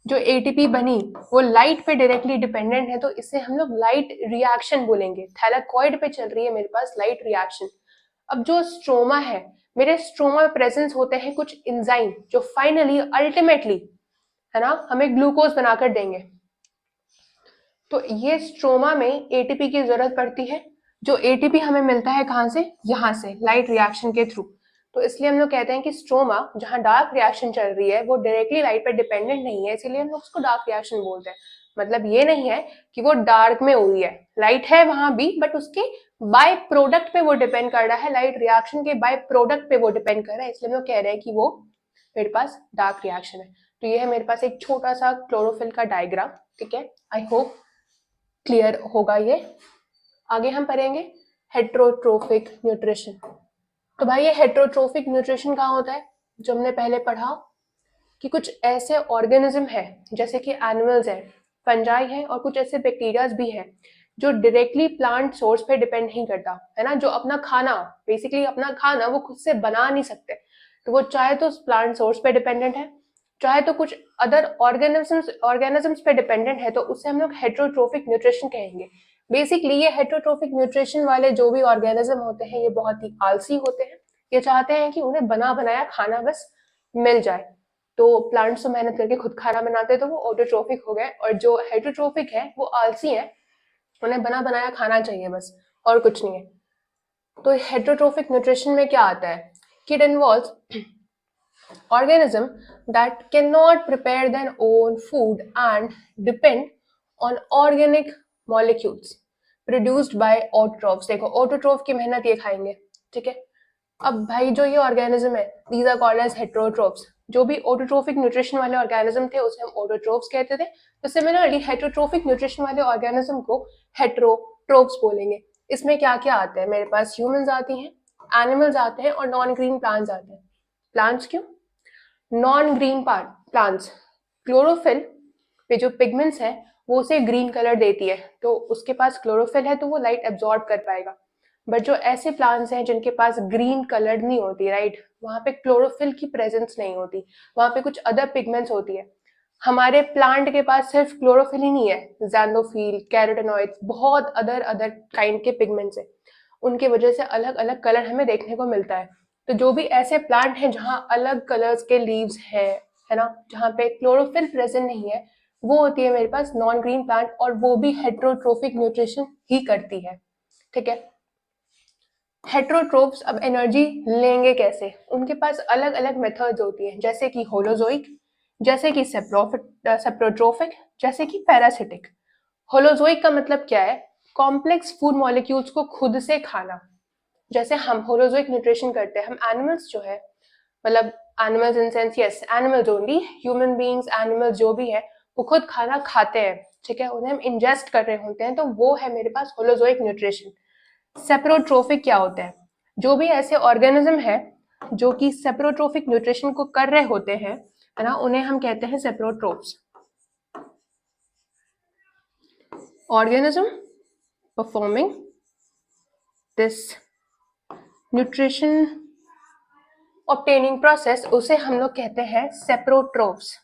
जो एटीपी बनी वो लाइट पे डायरेक्टली डिपेंडेंट है, तो इसे हम लोग लाइट रिएक्शन बोलेंगे। थैलाकॉइड पे चल रही है मेरे पास लाइट रिएक्शन। अब जो स्ट्रोमा है, मेरे स्ट्रोमा में प्रेजेंस होते हैं कुछ एंजाइम जो फाइनली अल्टीमेटली, है ना, हमें ग्लूकोज बनाकर देंगे। तो ये स्ट्रोमा में एटीपी की जरूरत पड़ती है, जो एटीपी हमें मिलता है कहाँ से, यहाँ से, लाइट रिएक्शन के थ्रू। तो इसलिए हम लोग कहते हैं कि स्ट्रोमा जहाँ डार्क रिएक्शन चल रही है वो डायरेक्टली लाइट पर डिपेंडेंट नहीं है, इसीलिए हम लोग उसको डार्क रिएक्शन बोलते हैं। मतलब ये नहीं है कि वो डार्क में हो रही है, लाइट है वहां भी, बट उसके बाय प्रोडक्ट पे वो डिपेंड कर रहा है, लाइट रिएक्शन के बाय प्रोडक्ट पे वो डिपेंड कर रहा है, इसलिए हम लोग कह रहे हैं कि वो मेरे पास डार्क रिएक्शन है। तो ये है मेरे पास एक छोटा सा क्लोरोफिल का डायग्राम, ठीक है। आई होप क्लियर होगा ये। आगे हम पढ़ेंगे हेट्रोट्रोफिक न्यूट्रिशन। तो भाई ये हेट्रोट्रोफिक न्यूट्रिशन कहाँ होता है, जो हमने पहले पढ़ा कि कुछ ऐसे ऑर्गेनिज्म है जैसे कि एनिमल्स है, फंजाई है, और कुछ ऐसे बैक्टीरियाज भी है जो डायरेक्टली प्लांट सोर्स पे डिपेंड नहीं करता, है ना, जो अपना खाना, बेसिकली अपना खाना वो खुद से बना नहीं सकते, तो वो चाहे तो प्लांट सोर्स पे डिपेंडेंट है, चाहे तो कुछ अदर ऑर्गेनिजम्स पे डिपेंडेंट है, तो उससे हम लोग हेट्रोट्रोफिक न्यूट्रिशन कहेंगे। बेसिकली ये हेट्रोट्रोफिक न्यूट्रिशन वाले जो भी ऑर्गेनिज्म होते हैं ये बहुत ही आलसी होते हैं, ये चाहते हैं कि उन्हें बना बनाया खाना बस मिल जाए। तो प्लांट्स तो मेहनत करके खुद खाना बनाते हैं तो वो ऑटोट्रोफिक हो गए, और जो हेट्रोट्रोफिक है वो आलसी है, उन्हें बना बनाया खाना चाहिए बस, और कुछ नहीं है। तो हेट्रोट्रोफिक न्यूट्रिशन में क्या आता है कि it involves organism that cannot prepare their own food and depend on organic molecules produced by autotrophs। देखो ऑटोट्रोफ की मेहनत ये खाएंगे, ठीक है। अब भाई जो ये ऑर्गेनिज्म है these are called as heterotrophs। जो भी ऑटोट्रोफिक न्यूट्रिशन वाले ऑर्गेनिज्म थे उसे हम ऑटोट्रोफ्स कहते थे, तो सिमिलरली हेट्रोट्रोफिक न्यूट्रिशन वाले ऑर्गेनिज्म को हेट्रोट्रोफ्स बोलेंगे। इसमें क्या क्या आते हैं मेरे पास? ह्यूमंस आती हैं, एनिमल्स आते हैं और नॉन ग्रीन प्लांट्स आते हैं। प्लांट्स क्यों? नॉन ग्रीन प्लांट्स, क्लोरोफिल पे जो पिगमेंट्स है वो उसे ग्रीन कलर देती है, तो उसके पास क्लोरोफिल है तो वो लाइट एब्जॉर्ब कर पाएगा। बट जो ऐसे प्लांट्स हैं जिनके पास ग्रीन कलर नहीं होती, राइट, वहां पे क्लोरोफिल की प्रेजेंस नहीं होती, वहां पे कुछ अदर पिगमेंट्स होती है। हमारे प्लांट के पास सिर्फ क्लोरोफिल ही नहीं है, ज़ैंथोफिल, कैरोटेनॉइड्स, बहुत अदर अदर काइंड के पिगमेंट्स है, उनकी वजह से अलग अलग कलर हमें देखने को मिलता है। तो जो भी ऐसे प्लांट हैं जहाँ अलग कलर्स के लीव्स है ना, जहाँ पे क्लोरोफिल प्रेजेंट नहीं है, वो होती है मेरे पास नॉन ग्रीन प्लांट, और वो भी हेट्रोट्रोफिक न्यूट्रिशन ही करती है। ठीक है, हेट्रोट्रोफ्स अब एनर्जी लेंगे कैसे? उनके पास अलग अलग मेथड्स होती है, जैसे कि होलोजोइक, जैसे कि सेप्रोट्रोफिक, जैसे कि पैरासिटिक। होलोजोइक का मतलब क्या है? कॉम्प्लेक्स फूड मॉलिक्यूल्स को खुद से खाना। जैसे हम होलोजोइक न्यूट्रिशन करते हैं, हम एनिमल्स जो है, मतलब animals in sense, yes animals only, human beings, animals जो भी है, वो खुद खाना खाते हैं, ठीक है, उन्हें हम इंजेस्ट कर रहे होते हैं, तो वो है मेरे पास होलोजोइक न्यूट्रिशन। सेप्रोट्रोफिक क्या होता है? जो भी ऐसे ऑर्गेनिज्म है जो कि सेप्रोट्रोफिक न्यूट्रिशन को कर रहे होते हैं, है ना, उन्हें हम कहते हैं saprotrophs. Organism performing this nutrition obtaining process, उसे हम लोग कहते हैं सेप्रोट्रोफ्स।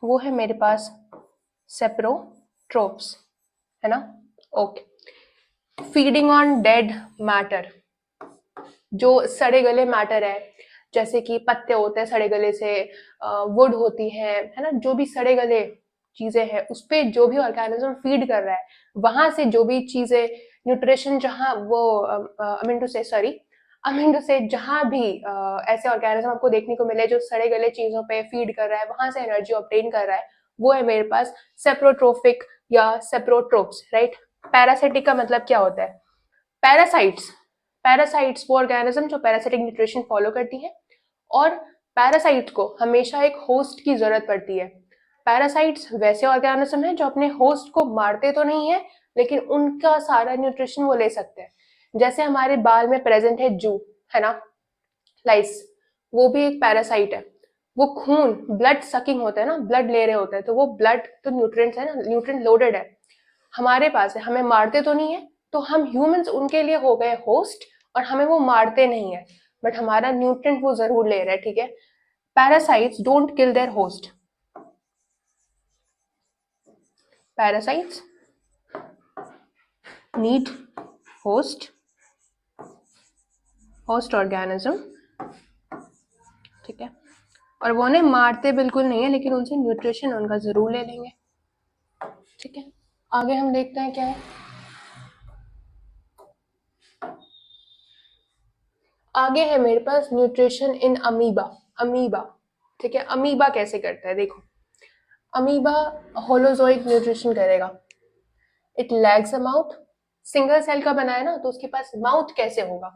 वो है मेरे पास सेप्रोट्रोफ्स, है ना। Okay, feeding on dead matter, जो सड़े गले मैटर है, जैसे कि पत्ते होते हैं सड़े गले से, वुड होती है ना, जो भी सड़े गले चीजें हैं उस पे जो भी ऑर्गेनिज्म फीड कर रहा है, वहां से जो भी चीजें न्यूट्रिशन, जहां वो आई मीन टू से जहां भी ऐसे ऑर्गेनिज्म आपको देखने को मिले जो सड़े गले चीजों पे फीड कर रहा है, वहां से एनर्जी ऑब्टेन कर रहा है, वो है मेरे पास सेप्रोट्रोफिक या सेप्रोट्रोप्स, राइट। पैरासिटिक का मतलब क्या होता है? पैरासाइट्स, पैरासाइट्स वो ऑर्गेनिज्म जो पैरासिटिक न्यूट्रिशन फॉलो करती है, और पैरासाइट्स को हमेशा एक होस्ट की जरूरत पड़ती है। पैरासाइट्स वैसे ऑर्गेनिज्म है जो अपने होस्ट को मारते तो नहीं है, लेकिन उनका सारा न्यूट्रिशन वो ले सकते हैं। जैसे हमारे बाल में प्रेजेंट है जू, है ना, लाइस, वो भी एक पैरासाइट है। वो खून, ब्लड सकिंग होता है ना, ब्लड ले रहे होते हैं, तो वो ब्लड तो न्यूट्रिएंट्स है ना, न्यूट्रिएंट लोडेड है, हमारे पास है, हमें मारते तो नहीं है, तो हम ह्यूमंस उनके लिए हो गए होस्ट, और हमें वो मारते नहीं है, बट हमारा न्यूट्रिएंट वो जरूर ले रहे हैं, ठीक है। Parasites don't kill there host, parasites need host, host organism, ठीक है, और वो उन्हें मारते बिल्कुल नहीं है, लेकिन उनसे न्यूट्रिशन उनका जरूर ले लेंगे, ठीक है। आगे हम देखते हैं क्या है। आगे है मेरे पास न्यूट्रिशन इन अमीबा, अमीबा, ठीक है। अमीबा कैसे करता है? देखो, अमीबा होलोजोइक न्यूट्रिशन करेगा, it lags a mouth, single cell का बना है ना, तो उसके पास माउथ कैसे होगा?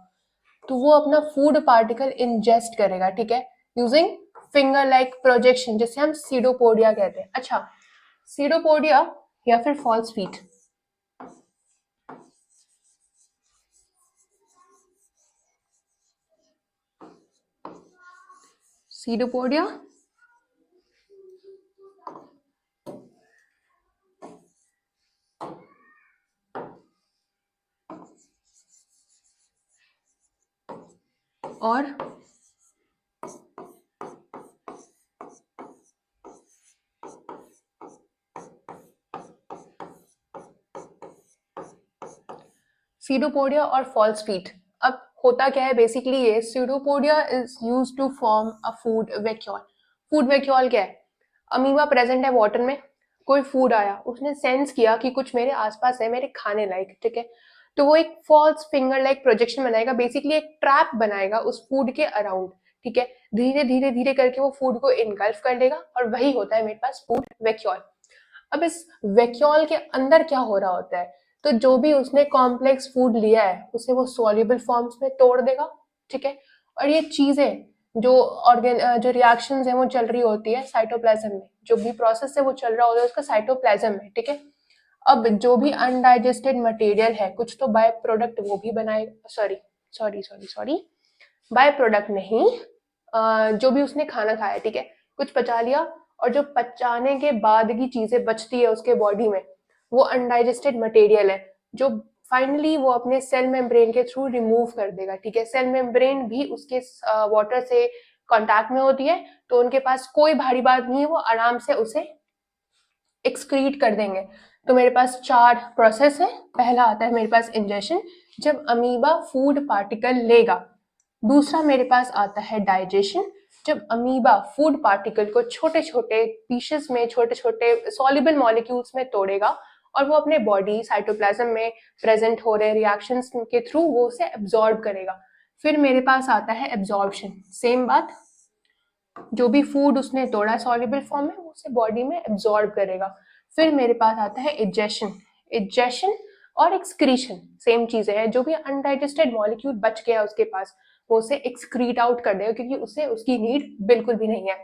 तो वो अपना फूड पार्टिकल इंजेस्ट करेगा, ठीक है, यूजिंग फिंगर लाइक प्रोजेक्शन, जिसे हम सीडोपोडिया कहते हैं। अच्छा, सीडोपोडिया या फिर फॉल्स फीट, सीडोपोडिया और सीडोपोडिया और फॉल्स फीट। अब होता क्या है बेसिकली, ये pseudopodia is used to form a food vacuole. Food vacuole क्या है? अमीबा प्रेजेंट है वाटर में, कोई फूड आया, उसने सेंस किया कि कुछ मेरे आसपास है मेरे खाने लायक, ठीक है, तो वो एक फॉल्स फिंगर लाइक प्रोजेक्शन बनाएगा, बेसिकली एक ट्रैप बनाएगा उस फूड के अराउंड, ठीक है, धीरे धीरे धीरे करके वो फूड को इनगल्फ कर लेगा, और वही होता है मेरे पास फूड वैक्यूल। अब इस वैक्यूल के अंदर क्या हो रहा होता है? तो जो भी उसने कॉम्प्लेक्स फूड लिया है उसे वो सॉल्युबल फॉर्म्स में तोड़ देगा, ठीक है, और ये चीजें जो जो रिएक्शंस है वो चल रही होती है साइटोप्लाज्म में, जो भी प्रोसेस है वो चल रहा होता है उसका साइटोप्लाज्म में, ठीक है। अब जो भी अनडाइजेस्टेड मटेरियल है, कुछ तो बाय प्रोडक्ट वो भी बनाएगा, सॉरी बाय प्रोडक्ट नहीं, जो भी उसने खाना खाया, ठीक है, कुछ पचा लिया, और जो पचाने के बाद की चीजें बचती है उसके बॉडी में, वो अनडाइजेस्टेड मटेरियल है, जो फाइनली वो अपने सेल मेम्ब्रेन के थ्रू रिमूव कर देगा, ठीक है। सेल मेम्ब्रेन भी उसके वाटर से कांटेक्ट में होती है, तो उनके पास कोई भारी बात नहीं है, वो आराम से उसे एक्सक्रीट कर देंगे। तो मेरे पास 4 प्रोसेस है। पहला आता है मेरे पास इंजेशन, जब अमीबा फूड पार्टिकल लेगा। दूसरा मेरे पास आता है डाइजेशन, जब अमीबा फूड पार्टिकल को छोटे छोटे पीसेस में, छोटे छोटे सॉल्युबल मॉलिक्यूल्स में तोड़ेगा, और वो अपने बॉडी साइटोप्लाज्म में प्रेजेंट हो रहे रिएक्शंस के थ्रू वो उसे एब्जॉर्ब करेगा। फिर मेरे पास आता है एब्जॉर्प्शन, सेम बात, जो भी फूड उसने तोड़ा सॉल्युबल फॉर्म में वो उसे बॉडी में एब्जॉर्ब करेगा। फिर मेरे पास आता है इजेशन, इजेशन और एक्सक्रीशन सेम चीजें हैं, जो भी अनडाइजेस्टेड मॉलिक्यूल बच गया उसके पास वो उसे एक्सक्रीट आउट कर देगा, क्योंकि उसे उसकी नीड बिल्कुल भी नहीं है।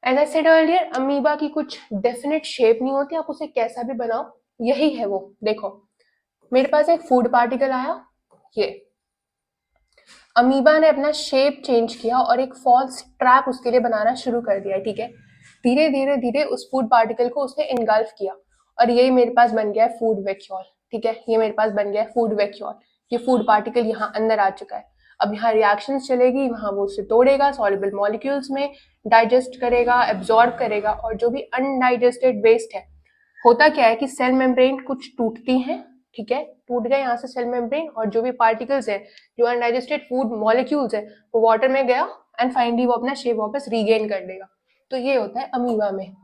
As I said earlier, amoeba की कुछ डेफिनेट शेप नहीं होती, आप उसे कैसा भी बनाओ, यही है वो। देखो मेरे पास एक फूड पार्टिकल आया, ये अमीबा ने अपना शेप चेंज किया और एक फॉल्स ट्रैप उसके लिए बनाना शुरू कर दिया, ठीक है। धीरे धीरे धीरे उस फूड पार्टिकल को उसने इनगल्फ किया, और यही मेरे पास बन गया है फूड वैक्यूल, ठीक है। ये मेरे पास बन गया है फूड वैक्यूल, ये फूड पार्टिकल यहाँ अंदर आ चुका है। अब यहाँ रिएक्शंस चलेगी, वहां वो उसे तोड़ेगा, सॉल्युबल मॉलिक्यूल्स में डाइजेस्ट करेगा, एब्जॉर्ब करेगा, और जो भी अनडाइजेस्टेड वेस्ट है, होता क्या है कि सेल मेम्ब्रेन कुछ टूटती हैं, ठीक है, टूट गए यहाँ से सेल मेम्ब्रेन, और जो भी पार्टिकल्स है, जो अनडाइजेस्टेड फूड मॉलिक्यूल्स है, वो वाटर में गया, एंड फाइनली वो अपना शेप वापस रीगेन कर देगा। तो ये होता है अमीबा में।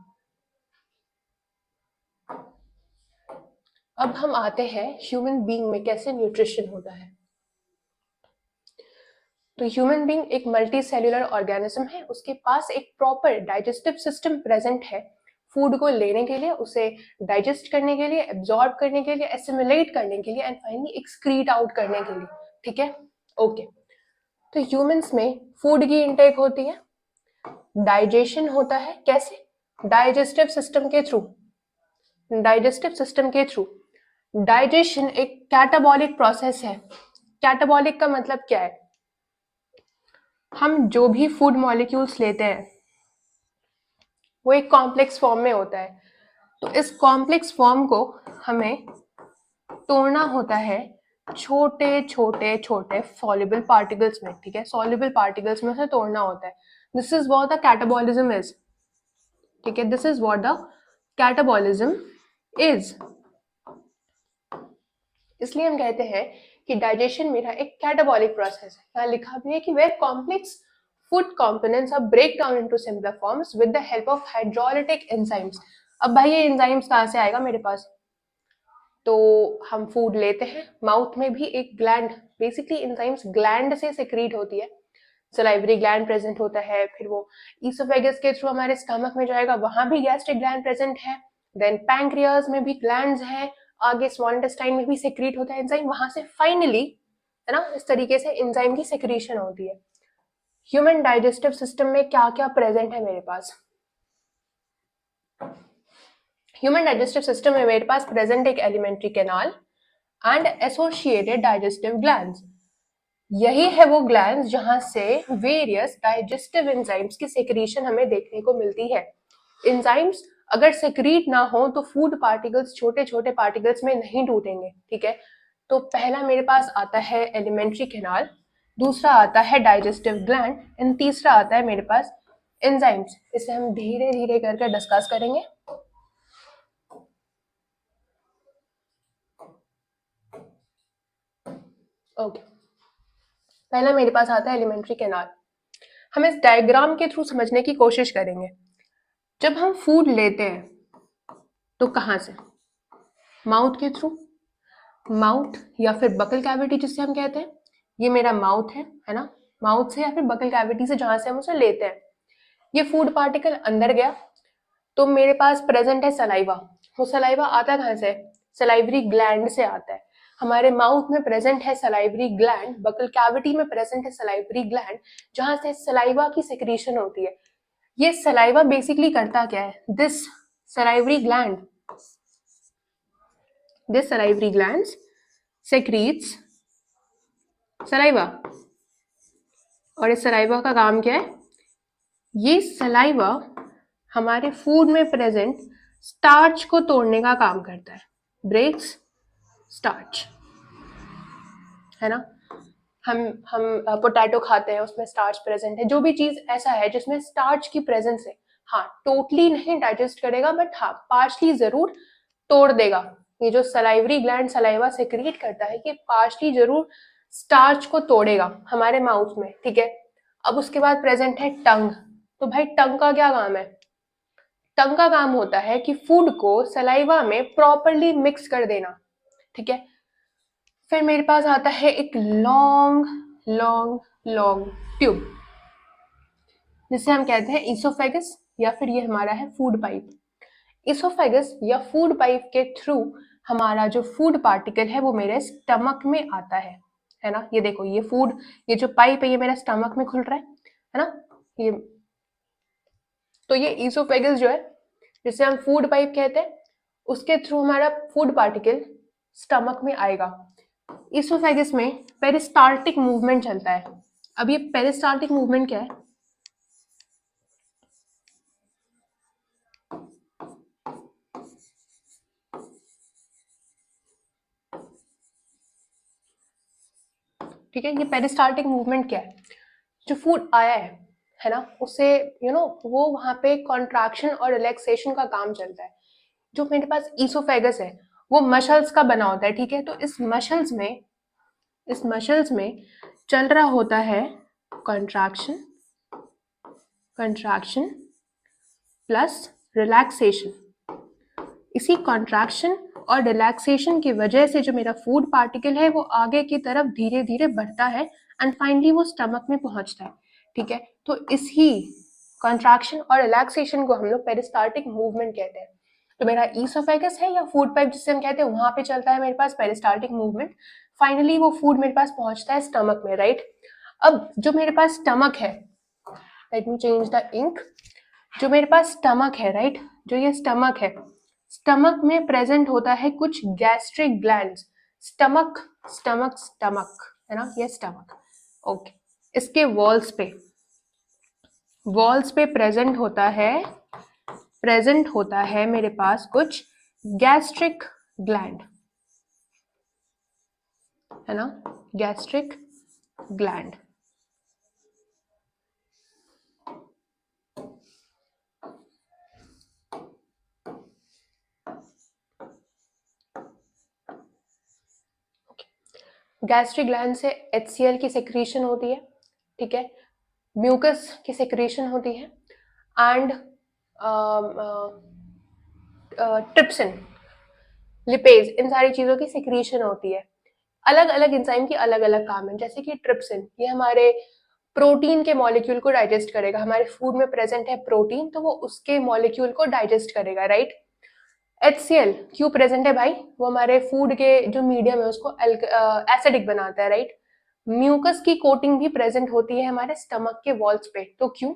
अब हम आते हैं ह्यूमन बीइंग में कैसे न्यूट्रिशन होता है। तो ह्यूमन बीइंग एक मल्टी सेल्यूलर ऑर्गेनिज्म है, उसके पास एक प्रॉपर डाइजेस्टिव सिस्टम प्रेजेंट है, फूड को लेने के लिए, उसे डाइजेस्ट करने के लिए, एब्जॉर्ब करने के लिए, एसिमिलेट करने के लिए, एंड फाइनली एक्सक्रीट आउट करने के लिए, ठीक है। ओके, तो ह्यूमंस में फूड की इनटेक होती है, डाइजेशन होता है, कैसे? डाइजेस्टिव सिस्टम के थ्रू, डाइजेस्टिव सिस्टम के थ्रू। डाइजेशन एक कैटाबॉलिक प्रोसेस है। कैटाबॉलिक का मतलब क्या है? हम जो भी फूड मॉलिक्यूल्स लेते हैं वो एक कॉम्प्लेक्स फॉर्म में होता है, तो इस कॉम्प्लेक्स फॉर्म को हमें तोड़ना होता है छोटे छोटे छोटे सॉल्युबल पार्टिकल्स में, ठीक है, सॉल्युबल पार्टिकल्स में से तोड़ना होता है। This is what the catabolism is, ठीक है, this is what the catabolism is. इसलिए हम कहते हैं कि डाइजेशन मेरा एक कैटाबॉलिक प्रोसेस है। यहाँ लिखा भी है कि where complex food components are break down into simpler forms with the help of hydrolytic enzymes. अब भाई ये एंजाइम्स कहाँ से आएगा मेरे पास? तो हम फूड लेते हैं, माउथ में भी एक ग्लैंड, बेसिकली एंजाइम्स ग्लैंड से सिक्रीट होती है, सलाइवरी ग्लैंड प्रेजेंट होता है, फिर वो ईसोफेगस के थ्रू हमारे स्टमक में जाएगा, वहां भी गैस्ट्रिक ग्लैंड प्रेजेंट है, देन पैंक्रियाज में भी ग्लैंड्स हैं, आगे स्मॉल इंटेस्टाइन में भी सिक्रीट होता है एंजाइम, वहां से फाइनली, है ना, इस तरीके से एंजाइम की सिक्रीशन होती है। ह्यूमन डाइजेस्टिव सिस्टम में क्या क्या प्रेजेंट है मेरे पास? ह्यूमन डाइजेस्टिव सिस्टम में मेरे पास प्रेजेंट एक alimentary canal and associated digestive glands. यही है वो ग्लैंड्स जहां से वेरियस डाइजेस्टिव एंजाइम्स की सेक्रीशन हमें देखने को मिलती है। एंजाइम्स अगर सेक्रीट ना हो तो फूड पार्टिकल्स छोटे छोटे पार्टिकल्स में नहीं टूटेंगे, ठीक है। तो पहला मेरे पास आता है एलिमेंट्री कैनाल, दूसरा आता है डाइजेस्टिव ग्लैंड, एंड तीसरा आता है मेरे पास एंजाइम्स। इसे हम धीरे धीरे करके डिस्कस करेंगे। ओके, पहला मेरे पास आता है एलिमेंट्री कैनाल। हम इस डायग्राम के थ्रू समझने की कोशिश करेंगे। जब हम फूड लेते हैं तो कहां से? माउथ के थ्रू, माउथ या फिर बकल कैविटी जिससे हम कहते हैं, ये मेरा माउथ है ना, माउथ से या फिर बकल कैविटी से जहां से हम उसे लेते हैं, ये फूड पार्टिकल अंदर गया तो मेरे पास प्रेजेंट है सलाइवा। वो सलाइवा आता कहां से? सलाइवरी ग्लैंड से आता है। हमारे माउथ में प्रेजेंट है सलाइवरी ग्लैंड, बकल कैविटी में प्रेजेंट है सलाइवरी ग्लैंड, जहां से सलाइवा की सिक्रीशन होती है। ये सलाइवा बेसिकली करता क्या है? This salivary gland this salivary glands secretes saliva. और इस सलाइवा का काम क्या है? ये सलाइवा हमारे फूड में प्रेजेंट स्टार्च को तोड़ने का काम करता है, ब्रेक्स स्टार्च, है ना। हम पोटैटो खाते हैं, उसमें स्टार्च प्रेजेंट है। जो भी चीज ऐसा है जिसमें स्टार्च की प्रेजेंस है, हाँ टोटली नहीं डाइजेस्ट करेगा बट हाँ पार्शली जरूर तोड़ देगा। ये जो सलाइवरी ग्लैंड सलाइवा सेक्रीट करता है, ये पार्शली जरूर स्टार्च को तोड़ेगा हमारे माउथ में, ठीक है। अब उसके बाद प्रेजेंट है टंग। तो भाई टंग का क्या काम है? टंग का काम होता है कि फूड को सलाइवा में प्रॉपरली मिक्स कर देना, ठीक है। फिर मेरे पास आता है एक लॉन्ग लॉन्ग लॉन्ग ट्यूब, जिसे हम कहते हैं ईसोफेगस, या फिर ये हमारा है फूड पाइप। ईसोफेगस या फूड पाइप के थ्रू हमारा जो फूड पार्टिकल है वो मेरे स्टमक में आता है ना। ये देखो, ये फूड, ये जो पाइप है ये मेरे स्टमक में खुल रहा है ना। ये तो ये ईसोफेगस जो है, जिसे हम फूड पाइप कहते हैं, उसके थ्रू हमारा फूड पार्टिकल स्टमक में आएगा। ईसोफेगस में पेरिस्टाल्टिक मूवमेंट चलता है। अब ये पेरिस्टाल्टिक मूवमेंट क्या है? ठीक है, ये पेरिस्टाल्टिक मूवमेंट क्या है? जो फूड आया है ना, उसे वो वहां पे कॉन्ट्रैक्शन और रिलैक्सेशन का काम चलता है। जो मेरे पास ईसोफेगस है वो मसल्स का बना होता है, ठीक है। तो इस मसल्स में चल रहा होता है कॉन्ट्रैक्शन कॉन्ट्रैक्शन प्लस रिलैक्सेशन। इसी कॉन्ट्रैक्शन और रिलैक्सेशन की वजह से जो मेरा फूड पार्टिकल है वो आगे की तरफ धीरे धीरे बढ़ता है एंड फाइनली वो स्टमक में पहुंचता है, ठीक है। तो इसी कॉन्ट्रैक्शन और रिलैक्सेशन को हम लोग पेरिस्टाल्टिक मूवमेंट कहते हैं। तो मेरा ईसोफेगस है या फूड पाइप जिसे हम कहते हैं, वहां पे चलता है मेरे पास पेरिस्टाल्टिक मूवमेंट। फाइनली वो फूड मेरे पास पहुंचता है स्टमक में, राइट। अब जो मेरे पास स्टमक है, let me change the ink. जो मेरे पास स्टमक है, राइट, जो ये स्टमक है, स्टमक में प्रेजेंट होता है कुछ gastric glands. Stomach stomach stomach है ना, ये स्टमक, ओके। इसके वॉल्स पे प्रेजेंट होता है मेरे पास कुछ गैस्ट्रिक ग्लैंड, है ना, गैस्ट्रिक ग्लैंड। गैस्ट्रिक ग्लैंड से HCl की सेक्रीशन होती है, ठीक है, म्यूकस की सेक्रीशन होती है एंड ट्रिप्सिन, लिपेज, इन सारी चीजों की सेक्रीशन होती है। अलग अलग एंजाइम की अलग अलग काम है। जैसे कि ट्रिप्सिन, ये हमारे प्रोटीन के मॉलिक्यूल को डाइजेस्ट करेगा। हमारे फूड में प्रेजेंट है प्रोटीन, तो वो उसके मॉलिक्यूल को डाइजेस्ट करेगा, राइट। HCl क्यों प्रेजेंट है भाई? वो हमारे फूड के जो मीडियम है उसको एसिडिक बनाता है, राइट। म्यूकस की कोटिंग भी प्रेजेंट होती है हमारे स्टमक के वॉल्स पे, तो क्यों?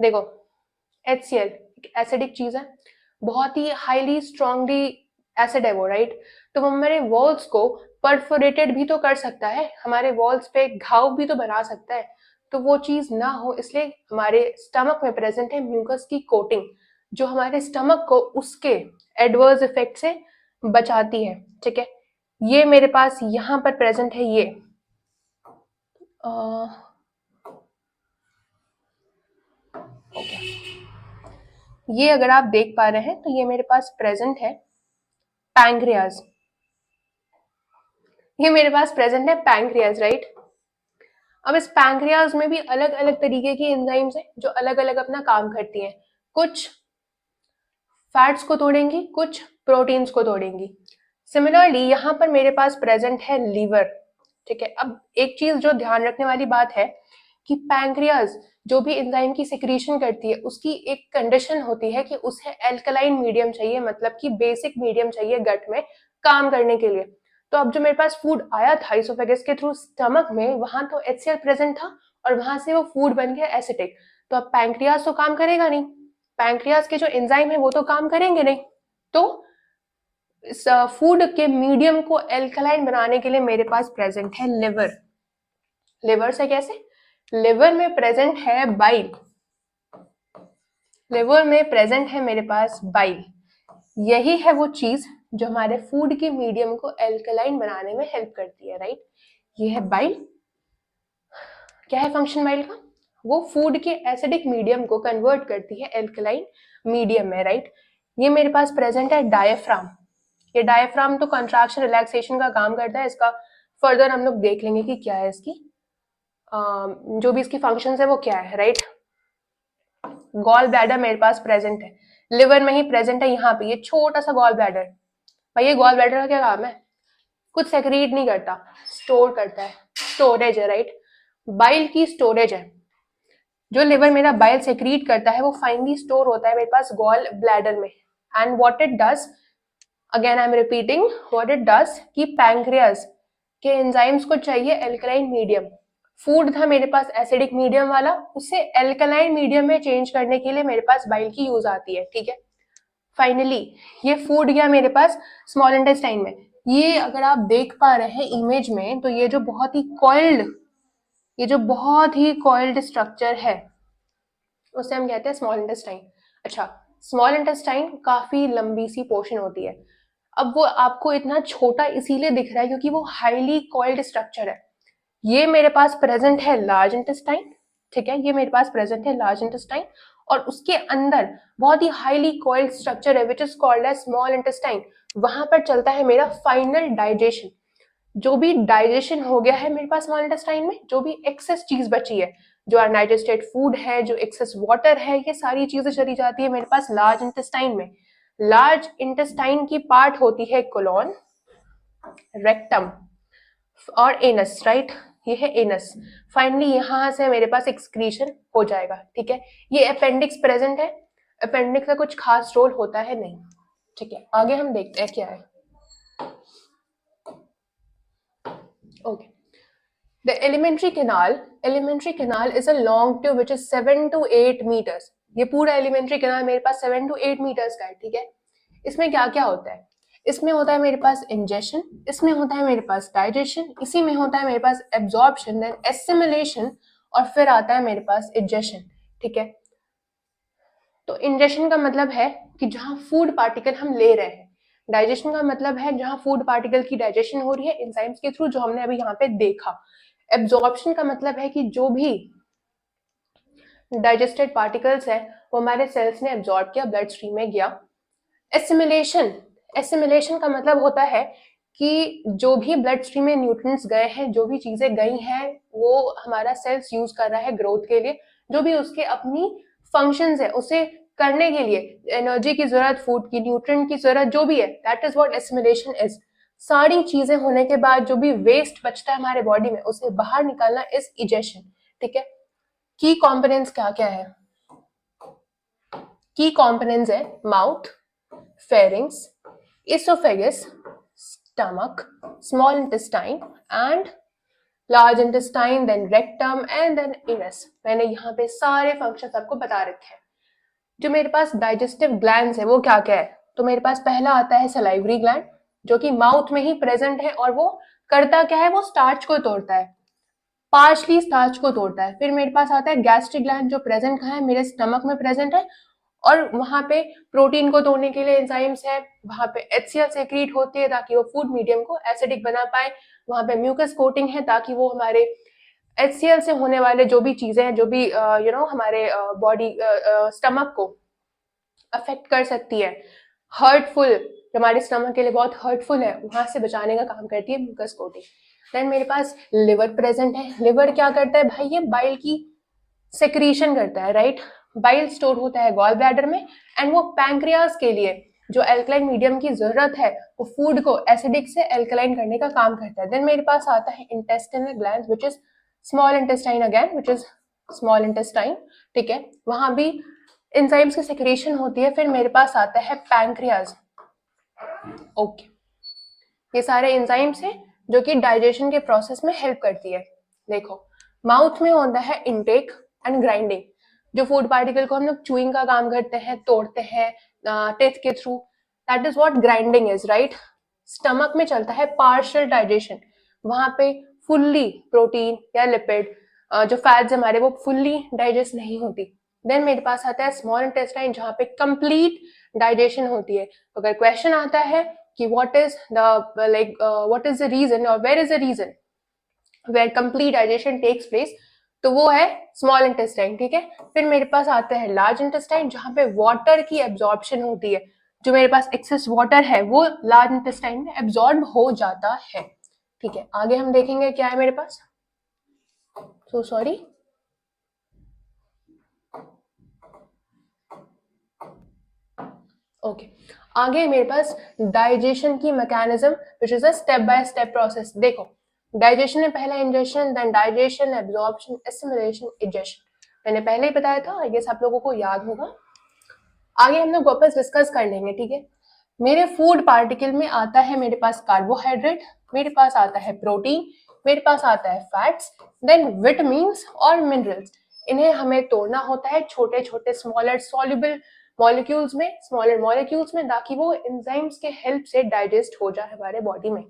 देखो, HCl एक एसिडिक चीज है, बहुत ही हाईली स्ट्रांगली एसिड है वो, राइट। तो वो हमारे वॉल्स को परफोरेटेड भी तो कर सकता है, हमारे वॉल्स पे घाव भी तो बना सकता है। तो वो चीज ना हो इसलिए हमारे स्टमक में प्रेजेंट है म्यूकस की कोटिंग, जो हमारे स्टमक को उसके एडवर्स इफेक्ट से बचाती है, ठीक है। ये मेरे पास यहाँ पर प्रेजेंट है, ये ओके, ये अगर आप देख पा रहे हैं तो ये मेरे पास प्रेजेंट है पैंक्रियाज। ये मेरे पास प्रेजेंट है पैंक्रियाज, राइट। अब इस पैंक्रियाज में भी अलग अलग तरीके की एंजाइम्स हैं जो अलग अलग अपना काम करती हैं। कुछ फैट्स को तोड़ेंगी, कुछ प्रोटीन्स को तोड़ेंगी। सिमिलरली यहाँ पर मेरे पास प्रेजेंट है लीवर, ठीक है। अब एक चीज जो ध्यान रखने वाली बात है कि पैंक्रियाज जो भी एंजाइम की सिक्रीशन करती है उसकी एक कंडीशन होती है कि उसे एल्कलाइन मीडियम चाहिए, मतलब कि बेसिक मीडियम चाहिए गट में काम करने के लिए। तो अब जो मेरे पास फूड आया था इसोफेगस के थ्रू स्टमक में, वहां तो HCl प्रेजेंट था और वहां से वो फूड बन गया एसिटिक। तो अब पैंक्रियाज तो काम करेगा नहीं, पैंक्रियाज के जो एंजाइम है वो तो काम करेंगे नहीं। तो इस फूड के मीडियम को एल्कलाइन बनाने के लिए मेरे पास प्रेजेंट है लिवर। लिवर से कैसे? लिवर में प्रेजेंट है बाइल। लिवर में प्रेजेंट है मेरे पास बाइल। यही है वो चीज जो हमारे फूड के मीडियम को एल्कलाइन बनाने में हेल्प करती है, राइट? ये है बाइल। क्या है फंक्शन बाइल का? वो फूड के एसिडिक मीडियम को कन्वर्ट करती है एल्कलाइन मीडियम में, राइट? ये मेरे पास प्रेजेंट है डायफ्राम। ये डायफ्राम तो कंट्रैक्शन रिलैक्सेशन का काम करता है। इसका फर्दर हम लोग देख लेंगे कि क्या है इसकी जो भी इसकी फंक्शंस है वो क्या है, राइट? गॉल ब्लैडर मेरे पास प्रेजेंट है, लिवर में ही प्रेजेंट है। यहाँ पे ये छोटा सा गॉल ब्लैडर, भाई ये गॉल ब्लैडर का क्या काम है? कुछ सेक्रीट नहीं करता, स्टोर करता है, स्टोरेज है, राइट? बाइल की स्टोरेज है। जो लिवर मेरा बाइल सेक्रीट करता है वो फाइनली स्टोर होता है मेरे पास गॉल ब्लैडर में। And what it does, again I am repeating, what it does कि पैंक्रियाज के एंजाइम्स को चाहिए एल्कलाइन मीडियम। फूड था मेरे पास एसिडिक मीडियम वाला, उसे एल्कलाइन मीडियम में चेंज करने के लिए मेरे पास बाइल की यूज आती है, ठीक है? फाइनली ये फूड गया मेरे पास स्मॉल इंटेस्टाइन में। ये अगर आप देख पा रहे हैं इमेज में, तो ये जो बहुत ही कॉइल्ड स्ट्रक्चर है उसे हम कहते हैं स्मॉल इंटेस्टाइन। अच्छा, स्मॉल इंटेस्टाइन काफी लंबी सी पोर्शन होती है। अब वो आपको इतना छोटा इसीलिए दिख रहा है क्योंकि वो हाईली कॉइल्ड स्ट्रक्चर है। ये मेरे पास प्रेजेंट है लार्ज इंटेस्टाइन, ठीक है? ये मेरे पास प्रेजेंट है लार्ज इंटेस्टाइन और उसके अंदर बहुत ही हाईली कॉइल्ड स्ट्रक्चर है which is called as small intestine. वहां पर चलता है मेरा फाइनल डाइजेशन। जो भी डाइजेशन हो गया है मेरे पास स्मॉल इंटेस्टाइन में, जो भी एक्सेस चीज बची है, जो अनडाइजेस्टेड फूड है, जो एक्सेस वाटर है, ये सारी चीजें चली जाती है मेरे पास लार्ज इंटेस्टाइन में। लार्ज इंटेस्टाइन की पार्ट होती है कोलोन, रेक्टम और एनस, राइट? ये है एनस। फाइनली यहां से मेरे पास एक्सक्रीशन हो जाएगा, ठीक है? ये अपेंडिक्स प्रेजेंट है। अपेंडिक्स का कुछ खास रोल होता है नहीं, ठीक है? आगे हम देखते हैं क्या है। Okay, the alimentary canal is a long tube which is 7 to 8 meters। ये पूरा एलिमेंट्री कैनाल मेरे पास 7 to 8 meters का है, ठीक है? इसमें क्या क्या होता है? इसमें होता है मेरे पास इंजेशन, इसमें होता है मेरे पास डाइजेशन, इसी में होता है मेरे पास एब्जॉर्प्शन, देन एसिमिलेशन और फिर आता है मेरे पास इजेशन, ठीक है? तो इंजेशन का मतलब है कि जहां फूड पार्टिकल हम ले रहे हैं। डाइजेशन का मतलब है जहां फूड पार्टिकल की डाइजेशन हो रही है एंजाइम्स के थ्रू, जो हमने अभी यहाँ पे देखा। एब्जॉर्प्शन का मतलब है कि जो भी डाइजेस्टेड पार्टिकल्स है वो हमारे सेल्स ने एब्जॉर्ब किया, ब्लड स्ट्रीम में गया। एसिमिलेशन का मतलब होता है कि जो भी ब्लड स्ट्रीम में न्यूट्रिएंट्स गए हैं, जो भी चीजें गई हैं, वो हमारा सेल्स यूज कर रहा है ग्रोथ के लिए। जो भी उसके अपनी फंक्शंस है उसे करने के लिए, एनर्जी की जरूरत, फूड की, न्यूट्रिएंट की जरूरत, जो भी है, that is what assimilation is. सारी चीजें होने के बाद जो भी वेस्ट बचता है हमारे बॉडी में उसे बाहर निकालना इज इजेशन, ठीक है? की कॉम्पोनेंट्स क्या क्या है? की कॉम्पोनेंट्स है mouth, pharynx, esophagus, stomach, small intestine and large intestine, then rectum and then anus। मैंने यहाँ पे सारे फंक्शंस आपको बता रखे हैं। जो मेरे पास डाइजेस्टिव ग्लैंड्स है वो क्या क्या है? तो मेरे पास पहला आता है सलाइवरी ग्लैंड, जो कि माउथ में ही प्रेजेंट है और वो करता क्या है? वो स्टार्च को तोड़ता है, पार्शली स्टार्च को तोड़ता है। फिर मेरे पास आता है गैस्ट्रिक ग्लैंड, जो प्रेजेंट कहाँ है? मेरे स्टमक में प्रेजेंट है और वहां पे प्रोटीन को तोड़ने के लिए एंजाइम्स है। वहां पे HCl सेक्रीट होती है ताकि वो फूड मीडियम को एसिडिक बना पाए। वहां पे म्यूकस कोटिंग है ताकि वो हमारे HCl से होने वाले जो भी चीजें हैं, जो भी हमारे बॉडी स्टमक को अफेक्ट कर सकती है, हर्टफुल, हमारे स्टमक के लिए बहुत हर्टफुल है, वहां से बचाने का काम करती है म्यूकस कोटिंग। देन मेरे पास लिवर प्रेजेंट है। लिवर क्या करता है भाई? ये बाइल की सेक्रीशन करता है, राइट? बाइल स्टोर होता है गॉल ब्लैडर में एंड वो पैंक्रियाज के लिए जो एल्कलाइन मीडियम की जरूरत है वो फूड को एसिडिक से एल्कलाइन करने का काम करता है। देन मेरे पास आता है intestinal glands which is small intestine, again which is small intestine, ठीक है? वहां भी एंजाइम्स की सेक्रेशन होती है। फिर मेरे पास आता है पैंक्रियाज। ओके, ये सारे एंजाइम्स हैं जो कि डाइजेशन के प्रोसेस में हेल्प करती है। देखो, माउथ में होता है इनटेक एंड ग्राइंडिंग, जो फूड पार्टिकल को हम लोग चूइंग का काम करते हैं, तोड़ते हैं टेथ के through. That is what grinding is, right? Stomach में चलता है पार्शियल डाइजेशन, वहां पे फुल्ली प्रोटीन या लिपिड जो फैट्स हमारे वो फुल्ली डाइजेस्ट नहीं होती। देन मेरे पास आता है स्मॉल इंटेस्टाइन, जहाँ पे कंप्लीट डाइजेशन होती है। तो अगर क्वेश्चन आता है कि व्हाट इज द रीजन और where is the reason where complete digestion takes place, तो वो है स्मॉल इंटेस्टाइन, ठीक है। फिर मेरे पास आता है लार्ज इंटेस्टाइन, जहाँ पे वाटर की एब्जॉर्प्शन होती है। जो मेरे पास एक्सेस वाटर है वो लार्ज इंटेस्टाइन में एब्जॉर्ब हो जाता है, ठीक है। आगे हम देखेंगे क्या है मेरे पास। So sorry, okay. आगे मेरे पास डाइजेशन की mechanism which is a step by step process. देखो, डाइजेशन में पहला ingestion, then digestion, absorption, assimilation, egestion. मैंने पहले ही बताया था, आई गेस आप लोगों को याद होगा। आगे हम लोग वापस डिस्कस कर लेंगे, ठीक है। मेरे फूड पार्टिकल में आता है मेरे पास कार्बोहाइड्रेट, मेरे पास आता है प्रोटीन, मेरे पास आता है फैट्स, देन विटामिन्स और मिनरल्स। इन्हें हमें तोड़ना होता है छोटे छोटे स्मॉलर सॉल्युबल मॉलिक्यूल्स में ताकि वो एंजाइम्स के हेल्प से डाइजेस्ट हो जाए हमारे बॉडी में।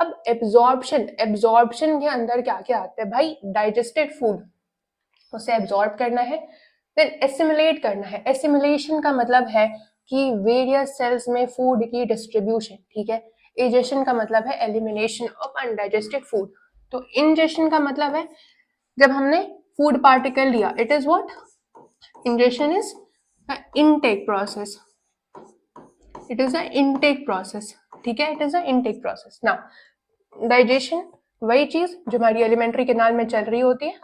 अब एब्जॉर्प्शन के अंदर क्या क्या आता है भाई? डाइजेस्टेड फूड, उसे एब्जॉर्ब करना है। देन एसिमुलेट करना है। एसिमुलेशन का मतलब है कि वेरियस सेल्स में फूड की डिस्ट्रीब्यूशन, ठीक है। इजेशन का मतलब है एलिमिनेशन ऑफ अनडाइजेस्टेड फूड। तो इंजेशन का मतलब है जब हमने फूड पार्टिकल लिया, it is what? Ingestion is intake process, it is a intake process, ठीक है। It is a intake process. Now digestion वही चीज जो हमारी एलिमेंट्री कैनाल में चल रही होती है,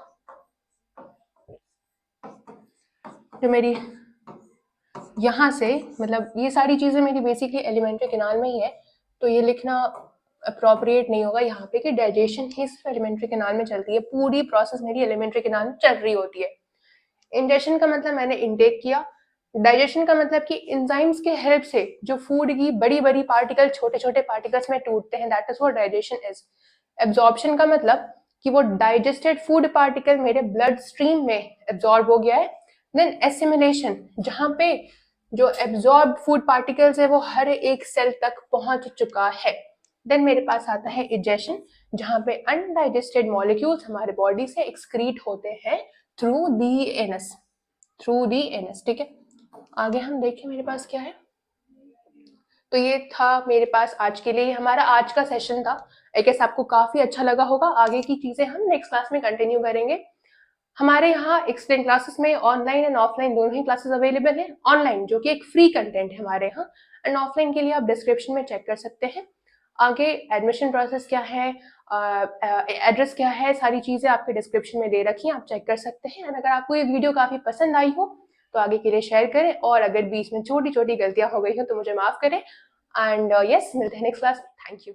जो मेरी यहाँ से, मतलब ये सारी चीजें मेरी बेसिकली एलिमेंट्री कैनाल में ही है, तो ये लिखना अप्रोप्रिएट नहीं होगा यहाँ पे कि डाइजेशन ही सिर्फ एलिमेंट्री कैनाल में चलती है। पूरी प्रोसेस मेरी एलिमेंट्री कैनाल में चल रही होती है। इंजेशन का मतलब मैंने इनटेक किया। डाइजेशन का मतलब कि एंजाइम्स के हेल्प से जो फूड की बड़ी बड़ी पार्टिकल छोटे छोटे पार्टिकल्स में टूटते हैं, that is what digestion is. Absorption का मतलब कि वो डाइजेस्टेड फूड पार्टिकल मेरे ब्लड स्ट्रीम में एब्जॉर्ब हो गया है। देन एसिमिलेशन, जहां पे जो एब्जॉर्ब फूड पार्टिकल्स है वो हर एक सेल तक पहुंच चुका है। देन मेरे पास आता है इजेशन, जहां पे अनडाइजेस्टेड मॉलिक्यूल्स हमारे बॉडी से एक्सक्रीट होते हैं थ्रू दी एनस, ठीक है। आगे हम देखें मेरे पास क्या है। तो ये था मेरे पास आज के लिए, हमारा आज का सेशन था। आई गेस आपको काफी अच्छा लगा होगा। आगे की चीजें हम नेक्स्ट क्लास में कंटिन्यू करेंगे। हमारे यहाँ एक्सटेंड क्लासेस में ऑनलाइन एंड ऑफलाइन दोनों ही क्लासेस अवेलेबल हैं। ऑनलाइन जो कि एक फ्री कंटेंट है हमारे यहाँ, एंड ऑफलाइन के लिए आप डिस्क्रिप्शन में चेक कर सकते हैं। आगे एडमिशन प्रोसेस क्या है, एड्रेस क्या है, सारी चीजें आपके डिस्क्रिप्शन में दे रखी हैं, आप चेक कर सकते हैं। एंड अगर आपको ये वीडियो काफी पसंद आई हो तो आगे के लिए शेयर करें, और अगर बीच में छोटी छोटी गलतियां हो गई हो तो मुझे माफ करें। एंड यस, मिलते हैं नेक्स्ट क्लास में। Thank you.